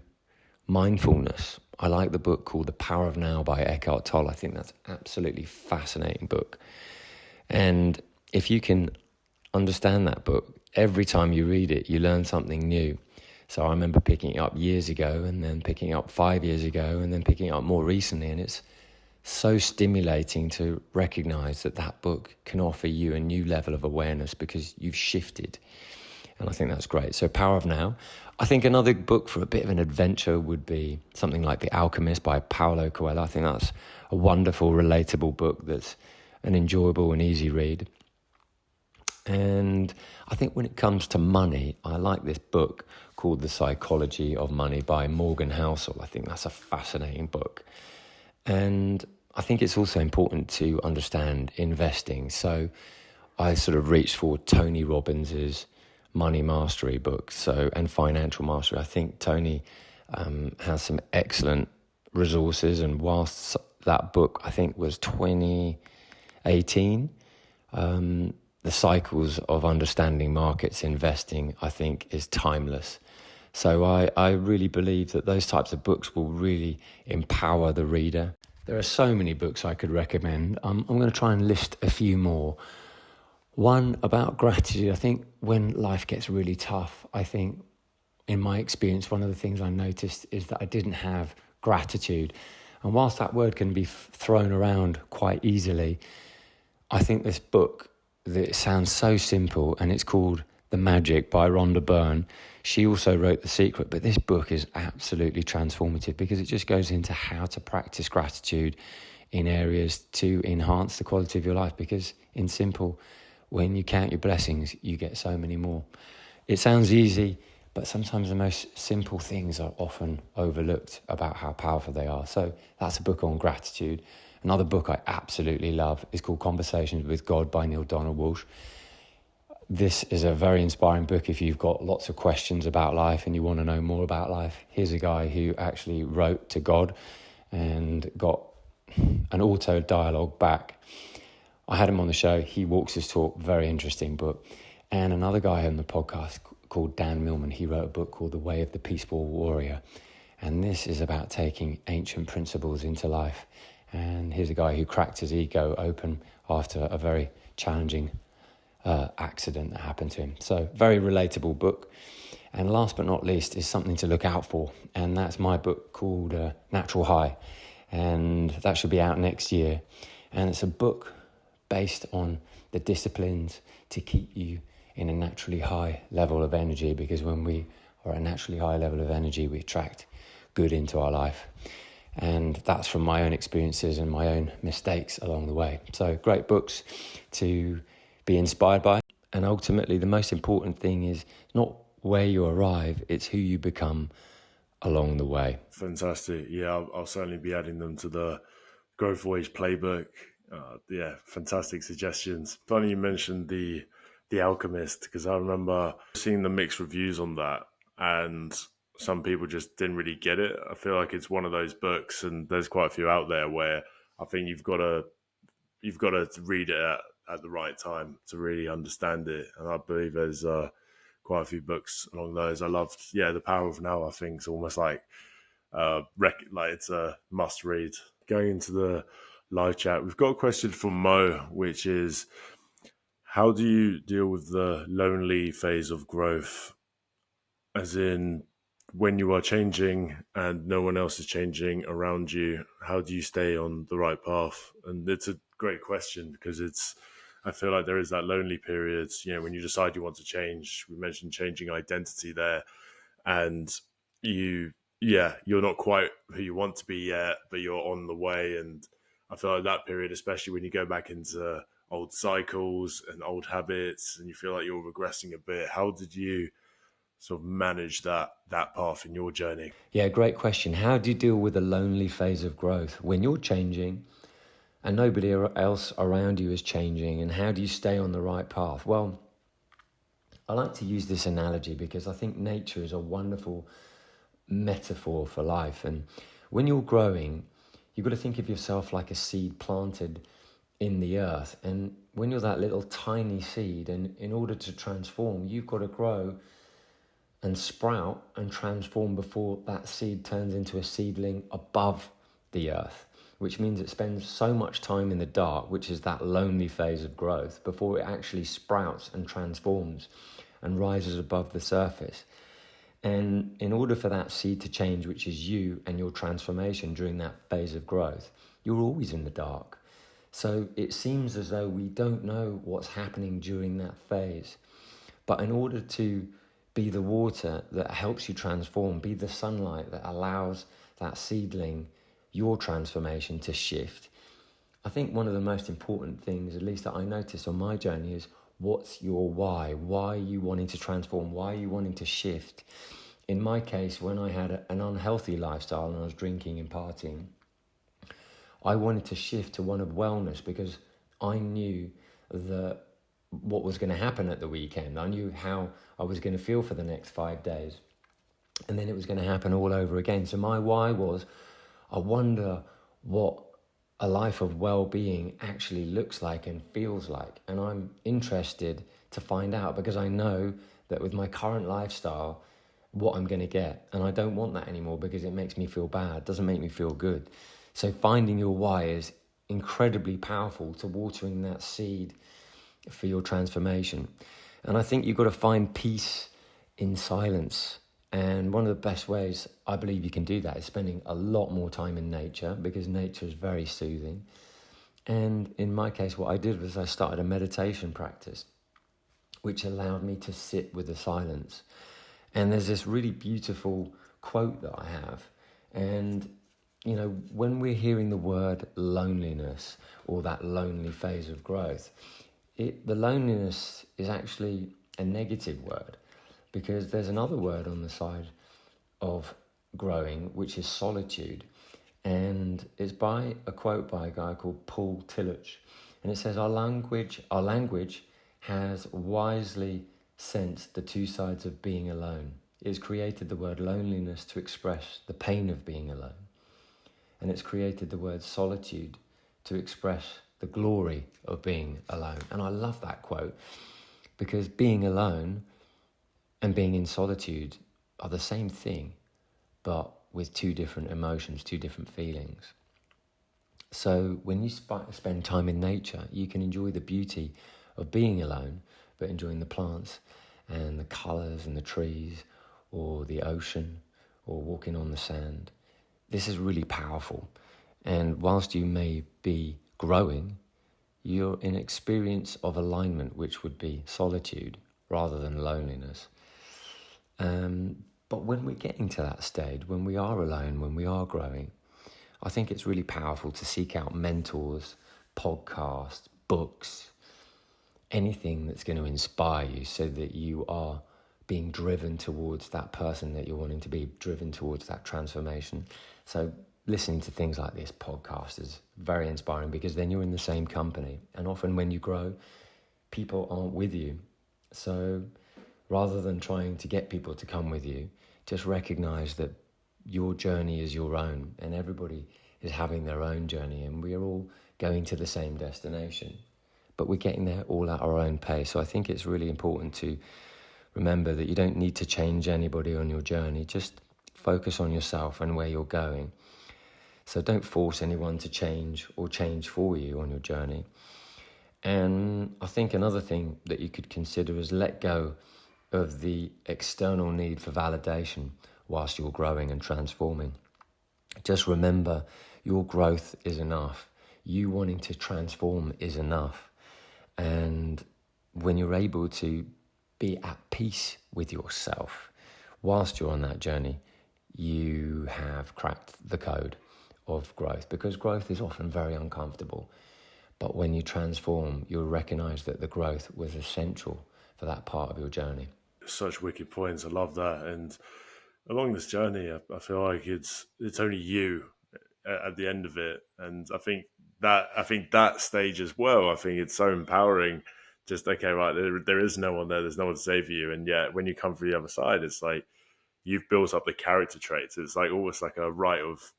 mindfulness, I like the book called The Power of Now by Eckhart Tolle. I think that's an absolutely fascinating book. And if you can understand that book, every time you read it, you learn something new. So I remember picking it up years ago, and then picking it up 5 years ago, and then picking it up more recently. And it's so stimulating to recognize that book can offer you a new level of awareness because you've shifted. And I think that's great. So Power of Now. I think another book for a bit of an adventure would be something like The Alchemist by Paulo Coelho. I think that's a wonderful, relatable book that's an enjoyable and easy read. And I think when it comes to money, I like this book called The Psychology of Money by Morgan Housel. I think that's a fascinating book. And I think it's also important to understand investing. So I sort of reached for Tony Robbins's Money Mastery book, and Financial Mastery. I think Tony has some excellent resources, and whilst that book I think was 2018, the cycles of understanding markets, investing, I think is timeless. So I really believe that those types of books will really empower the reader. There are so many books I could recommend. I'm going to try and list a few more. One about gratitude. I think when life gets really tough, I think in my experience, one of the things I noticed is that I didn't have gratitude. And whilst that word can be thrown around quite easily, I think this book, that sounds so simple, and it's called The Magic by Rhonda Byrne. She also wrote The Secret, but this book is absolutely transformative because it just goes into how to practice gratitude in areas to enhance the quality of your life. Because in simple, when you count your blessings, you get so many more. It sounds easy, but sometimes the most simple things are often overlooked about how powerful they are. So that's a book on gratitude. Another book I absolutely love is called Conversations with God by Neale Donald Walsch. This is a very inspiring book if you've got lots of questions about life and you want to know more about life. Here's a guy who actually wrote to God and got an auto dialogue back. I had him on the show. He walks his talk. Very interesting book. And another guy on the podcast called Dan Millman, he wrote a book called The Way of the Peaceful Warrior. And this is about taking ancient principles into life. And here's a guy who cracked his ego open after a very challenging accident that happened to him. So very relatable book. And last but not least is something to look out for. And that's my book called Natural High. And that should be out next year. And it's a book based on the disciplines to keep you in a naturally high level of energy, because when we are at a naturally high level of energy, we attract good into our life. And that's from my own experiences and my own mistakes along the way. So great books to be inspired by. And ultimately, the most important thing is not where you arrive, it's who you become along the way. Fantastic. Yeah, I'll certainly be adding them to the Growth Voyage playbook. Fantastic suggestions. Funny you mentioned the Alchemist, because I remember seeing the mixed reviews on that, and some people just didn't really get it. I feel like it's one of those books, and there's quite a few out there where I think you've got to read it at the right time to really understand it. And I believe there's quite a few books along those. I loved, The Power of Now. I think it's almost like it's a must read. Going into the live chat, we've got a question from Mo, which is, how do you deal with the lonely phase of growth? As in, when you are changing and no one else is changing around you, how do you stay on the right path? And it's a great question, because I feel like there is that lonely period, when you decide you want to change. We mentioned changing identity there, and you're not quite who you want to be yet, but you're on the way. And I feel like that period, especially when you go back into old cycles and old habits and you feel like you're regressing a bit, how did you sort of manage that path in your journey? Yeah, great question. How do you deal with the lonely phase of growth when you're changing and nobody else around you is changing? And how do you stay on the right path? Well, I like to use this analogy because I think nature is a wonderful metaphor for life. And when you're growing, you've got to think of yourself like a seed planted in the earth. And when you're that little tiny seed, and in order to transform, you've got to grow and sprout and transform before that seed turns into a seedling above the earth, which means it spends so much time in the dark, which is that lonely phase of growth, before it actually sprouts and transforms and rises above the surface. And in order for that seed to change, which is you and your transformation during that phase of growth, you're always in the dark. So it seems as though we don't know what's happening during that phase. But in order to be the water that helps you transform, be the sunlight that allows that seedling, your transformation, to shift, I think one of the most important things, at least that I noticed on my journey, is what's your why? Why are you wanting to transform? Why are you wanting to shift? In my case, when I had an unhealthy lifestyle and I was drinking and partying, I wanted to shift to one of wellness because I knew that what was going to happen at the weekend. I knew how I was going to feel for the next 5 days. And then it was going to happen all over again. So my why was, I wonder what a life of well-being actually looks like and feels like. And I'm interested to find out because I know that with my current lifestyle, what I'm going to get. And I don't want that anymore because it makes me feel bad, doesn't make me feel good. So finding your why is incredibly powerful to watering that seed for your transformation. And I think you've got to find peace in silence. And one of the best ways I believe you can do that is spending a lot more time in nature, because nature is very soothing. And in my case, what I did was I started a meditation practice, which allowed me to sit with the silence. And there's this really beautiful quote that I have. And, you know, when we're hearing the word loneliness or that lonely phase of growth, the loneliness is actually a negative word, because there's another word on the side of growing, which is solitude. And it's by a quote by a guy called Paul Tillich. And it says, our language has wisely sensed the two sides of being alone. It has created the word loneliness to express the pain of being alone. And it's created the word solitude to express the glory of being alone. And I love that quote, because being alone and being in solitude are the same thing, but with two different emotions, two different feelings. So when you spend time in nature, you can enjoy the beauty of being alone, but enjoying the plants and the colours and the trees, or the ocean, or walking on the sand. This is really powerful. And whilst you may be growing, you're in experience of alignment, which would be solitude rather than loneliness. But when we're getting to that stage, when we are alone, when we are growing, I think it's really powerful to seek out mentors, podcasts, books, anything that's going to inspire you, so that you are being driven towards that person that you're wanting to be, driven towards that transformation. So listening to things like this podcast is very inspiring, because then you're in the same company. And often when you grow, people aren't with you. So rather than trying to get people to come with you, just recognize that your journey is your own, and everybody is having their own journey, and we're all going to the same destination, but we're getting there all at our own pace. So I think it's really important to remember that you don't need to change anybody on your journey. Just focus on yourself and where you're going. So don't force anyone to change or change for you on your journey. And I think another thing that you could consider is let go of the external need for validation whilst you're growing and transforming. Just remember, your growth is enough. You wanting to transform is enough. And when you're able to be at peace with yourself whilst you're on that journey, you have cracked the code of growth, because growth is often very uncomfortable. But when you transform, you'll recognize that the growth was essential for that part of your journey. Such wicked points. I love that. And along this journey, I feel like it's only you at the end of it. And I think that stage as well, I think it's so empowering. Just, okay, right, there is no one there, there's no one to save you. And yet when you come through the other side, it's like you've built up the character traits. It's like almost like a rite of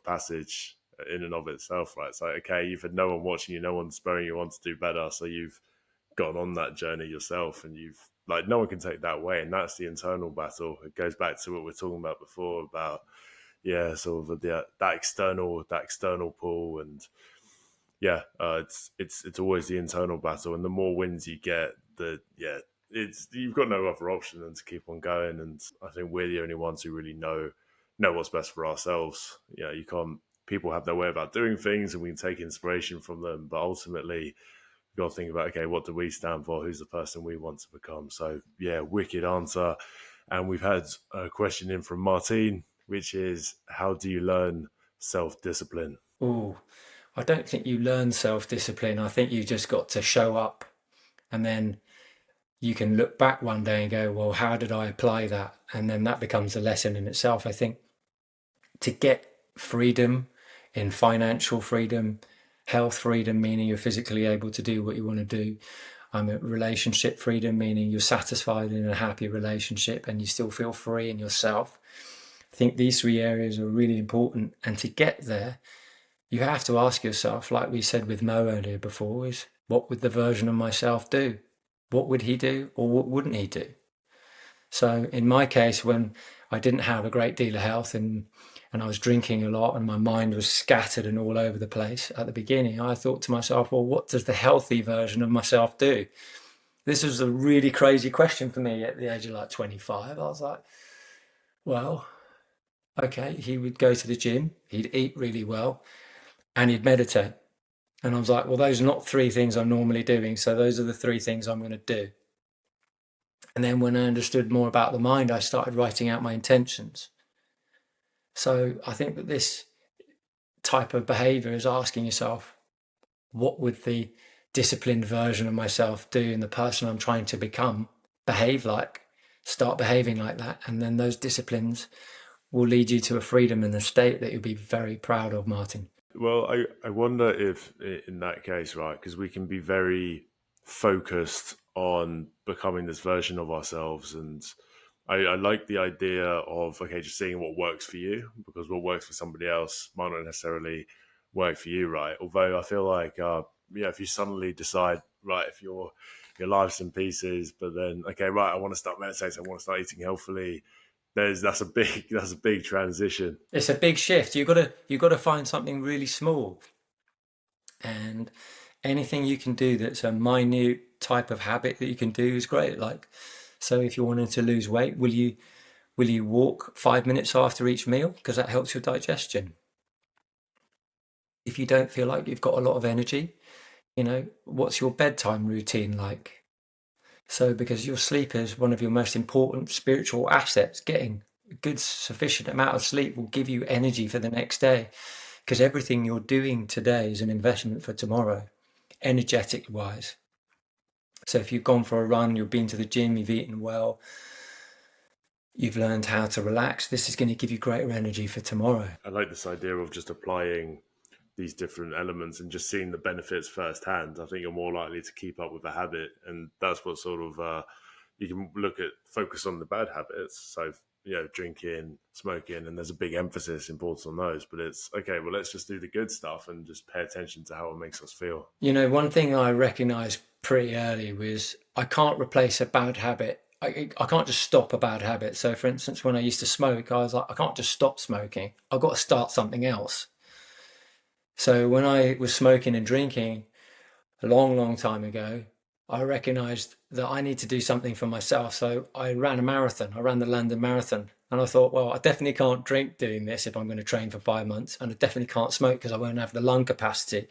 passage in and of itself, right? It's like, okay, you've had no one watching you, no one spurring you on to do better, so you've gone on that journey yourself, and you've, like, no one can take that away. And that's the internal battle. It goes back to what we are talking about before, about sort of that external pull. And it's always the internal battle. And the more wins you get, you've got no other option than to keep on going. And I think we're the only ones who really know what's best for ourselves. You can't. People have their way about doing things, and we can take inspiration from them, but ultimately you've got to think about, okay, what do we stand for? Who's the person we want to become? So wicked answer. And we've had a question in from Martine, which is, how do you learn self-discipline? Oh, I don't think you learn self-discipline. I think you just got to show up, and then you can look back one day and go, well, how did I apply that? And then that becomes a lesson in itself. I think to get freedom in financial freedom, health freedom, meaning you're physically able to do what you want to do. I'm at relationship freedom, meaning you're satisfied in a happy relationship and you still feel free in yourself. I think these 3 areas are really important. And to get there, you have to ask yourself, like we said with Mo earlier before, is what would the version of myself do? What would he do or what wouldn't he do? So in my case, when I didn't have a great deal of health and I was drinking a lot and my mind was scattered and all over the place at the beginning, I thought to myself, well, what does the healthy version of myself do? This was a really crazy question for me at the age of like 25. I was like, well, okay, he would go to the gym, he'd eat really well, and he'd meditate. And I was like, well, those are not 3 things I'm normally doing. So those are the 3 things I'm going to do. And then when I understood more about the mind, I started writing out my intentions. So I think that this type of behavior is asking yourself, what would the disciplined version of myself do and the person I'm trying to become behave like? Start behaving like that. And then those disciplines will lead you to a freedom and a state that you'll be very proud of, Martin. Well, I wonder if in that case, right, because we can be very focused on becoming this version of ourselves. And I like the idea of, okay, just seeing what works for you, because what works for somebody else might not necessarily work for you, right? Although I feel like, if you suddenly decide, right, if your life's in pieces, but then, okay, right, I want to start meditating, I want to start eating healthily. That's a big transition. It's a big shift. You've got to find something really small, and anything you can do that's a minute type of habit that you can do is great. Like, so if you're wanting to lose weight, will you walk 5 minutes after each meal because that helps your digestion? If you don't feel like you've got a lot of energy, what's your bedtime routine like? So because your sleep is one of your most important spiritual assets, getting a good sufficient amount of sleep will give you energy for the next day, because everything you're doing today is an investment for tomorrow, energetic wise. So if you've gone for a run, you've been to the gym, you've eaten well, you've learned how to relax, this is going to give you greater energy for tomorrow. I like this idea of just applying these different elements and just seeing the benefits firsthand. I think you're more likely to keep up with a habit, and that's what sort of you can focus on the bad habits. So drinking, smoking, and there's a big emphasis importance on those. But it's okay. Well, let's just do the good stuff and just pay attention to how it makes us feel. One thing I recognised pretty early was I can't replace a bad habit. I can't just stop a bad habit. So, for instance, when I used to smoke, I was like, I can't just stop smoking. I've got to start something else. So when I was smoking and drinking a long, long time ago, I recognised that I need to do something for myself. So I ran a marathon. I ran the London Marathon. And I thought, well, I definitely can't drink doing this if I'm going to train for 5 months. And I definitely can't smoke because I won't have the lung capacity.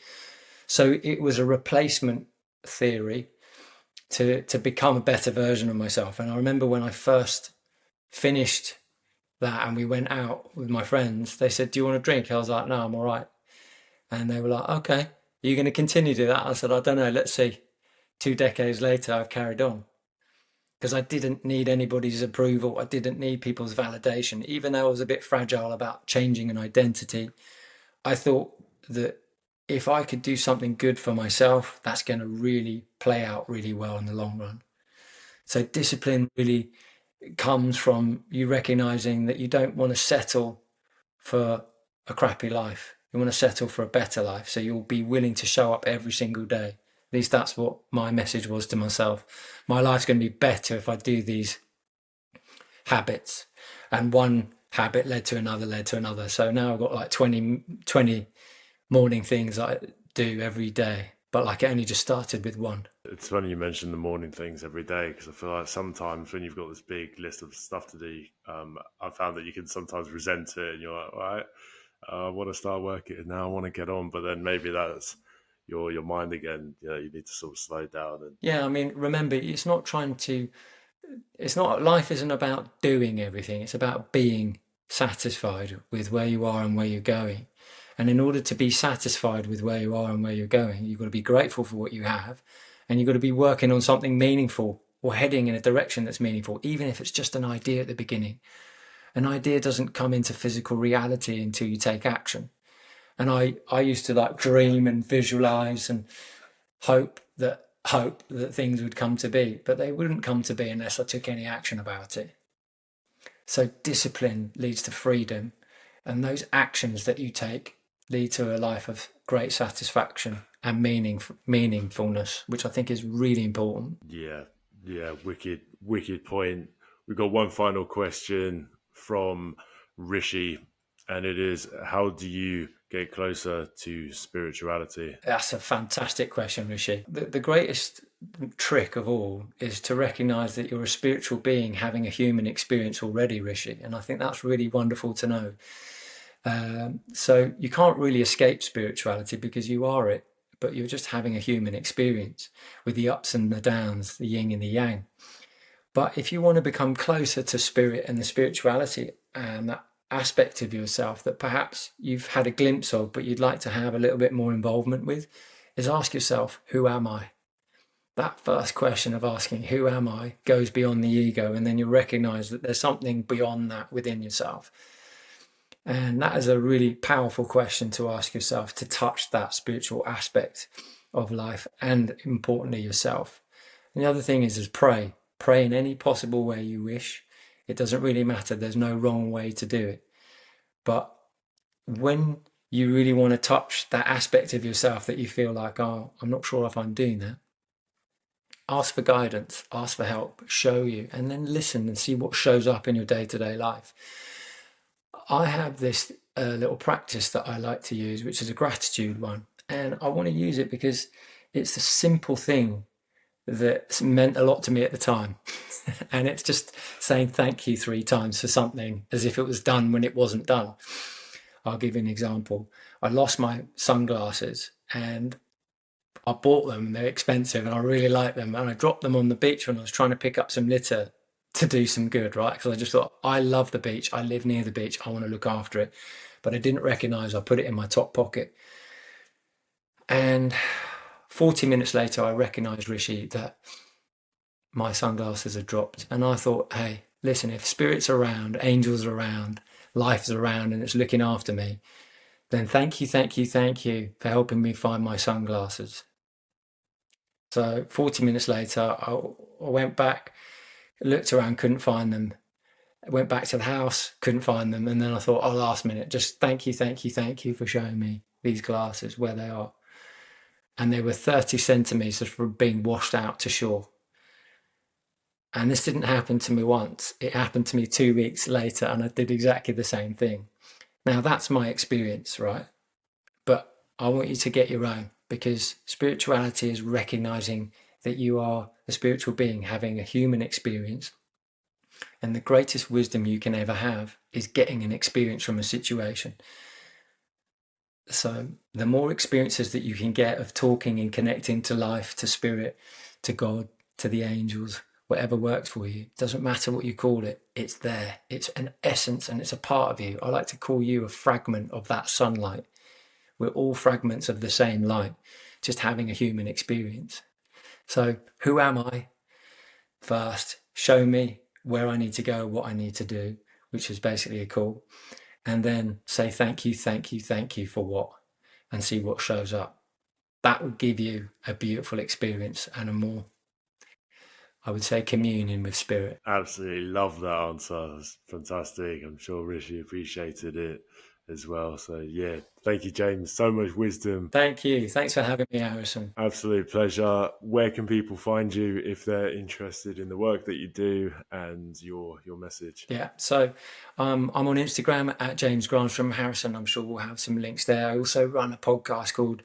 So it was a replacement theory to become a better version of myself. And I remember when I first finished that and we went out with my friends, they said, do you want a drink? I was like, no, I'm all right. And they were like, okay, are you going to continue to do that? I said, I don't know, let's see. 2 decades later, I've carried on. Because I didn't need anybody's approval. I didn't need people's validation. Even though I was a bit fragile about changing an identity, I thought that if I could do something good for myself, that's going to really play out really well in the long run. So discipline really comes from you recognizing that you don't want to settle for a crappy life. You want to settle for a better life. So you'll be willing to show up every single day. At least that's what my message was to myself. My life's going to be better if I do these habits. And one habit led to another. So now I've got like 20 morning things I do every day. But like it only just started with one. It's funny you mentioned the morning things every day, because I feel like sometimes when you've got this big list of stuff to do, I found that you can sometimes resent it and you're like, all right, I want to start working now, I want to get on. But then maybe that's your mind again. You need to sort of slow down. And yeah, I mean, remember, life isn't about doing everything. It's about being satisfied with where you are and where you're going. And in order to be satisfied with where you are and where you're going, you've got to be grateful for what you have, and you've got to be working on something meaningful or heading in a direction that's meaningful, even if it's just an idea at the beginning. An idea doesn't come into physical reality until you take action. And I used to like dream and visualize and hope that things would come to be, but they wouldn't come to be unless I took any action about it. So discipline leads to freedom, and those actions that you take lead to a life of great satisfaction and meaningfulness, which I think is really important. Yeah, yeah, wicked point. We've got one final question from Rishi, and it is, how do you get closer to spirituality? That's a fantastic question, Rishi. The greatest trick of all is to recognize that you're a spiritual being having a human experience already, Rishi. And I think that's really wonderful to know. So you can't really escape spirituality because you are it, but you're just having a human experience with the ups and the downs, the yin and the yang. But if you want to become closer to spirit and the spirituality and that aspect of yourself that perhaps you've had a glimpse of, but you'd like to have a little bit more involvement with, is ask yourself, who am I? That first question of asking, who am I, goes beyond the ego, and then you recognize that there's something beyond that within yourself. And that is a really powerful question to ask yourself, to touch that spiritual aspect of life and, importantly, yourself. And the other thing is pray. Pray in any possible way you wish. It doesn't really matter. There's no wrong way to do it. But when you really want to touch that aspect of yourself that you feel like, oh, I'm not sure if I'm doing that, ask for guidance, ask for help, show you, and then listen and see what shows up in your day-to-day life. I have this little practice that I like to use, which is a gratitude one. And I want to use it because it's a simple thing that meant a lot to me at the time. And it's just saying thank you 3 times for something as if it was done when it wasn't done. I'll give you an example. I lost my sunglasses and I bought them. They're expensive and I really like them. And I dropped them on the beach when I was trying to pick up some litter to do some good, right? Because I just thought, I love the beach. I live near the beach. I want to look after it. But I didn't recognize I put it in my top pocket. And 40 minutes later, I recognized, Rishi, that my sunglasses had dropped. And I thought, hey, listen, if spirit's around, angels are around, life's around, and it's looking after me, then thank you for helping me find my sunglasses. So 40 minutes later, I went back, looked around, couldn't find them. I went back to the house, couldn't find them. And then I thought, oh, last minute, just thank you for showing me these glasses, where they are. And they were 30 centimeters from being washed out to shore. And this didn't happen to me once. It happened to me 2 weeks later, and I did exactly the same thing. Now, that's my experience, right? But I want you to get your own, because spirituality is recognizing that you are a spiritual being having a human experience. And the greatest wisdom you can ever have is getting an experience from a situation. So the more experiences that you can get of talking and connecting to life, to spirit, to God, to the angels, whatever works for you, doesn't matter what you call it, it's there. It's an essence and it's a part of you. I like to call you a fragment of that sunlight. We're all fragments of the same light, just having a human experience. So who am I? First, show me where I need to go, what I need to do, which is basically a call. And then say thank you for what, and see what shows up. That will give you a beautiful experience and a more, I would say, communion with spirit. Absolutely love that answer. That's fantastic. I'm sure Rishi appreciated it as well. So yeah, thank you, James. So much wisdom. Thank you. Thanks for having me, Harrison. Absolute pleasure. Where can people find you if they're interested in the work that you do and your message? Yeah, so I'm on Instagram at James Granström Harrison. I'm sure we'll have some links there. I also run a podcast called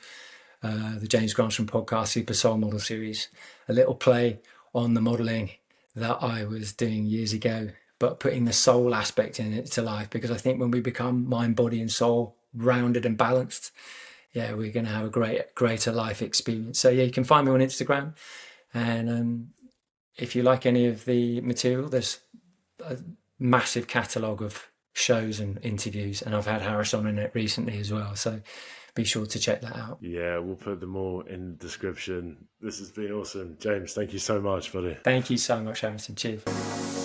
the James Granström Podcast Super Soul Model Series, a little play on the modeling that I was doing years ago, but putting the soul aspect in it to life, because I think when we become mind, body and soul rounded and balanced, yeah, we're going to have a greater life experience. So yeah, you can find me on Instagram, and if you like any of the material, there's a massive catalogue of shows and interviews, and I've had Harris on in it recently as well, so be sure to check that out. Yeah, we'll put them all in the description. This has been awesome. James, thank you so much, buddy. Thank you so much, Harrison. Cheers.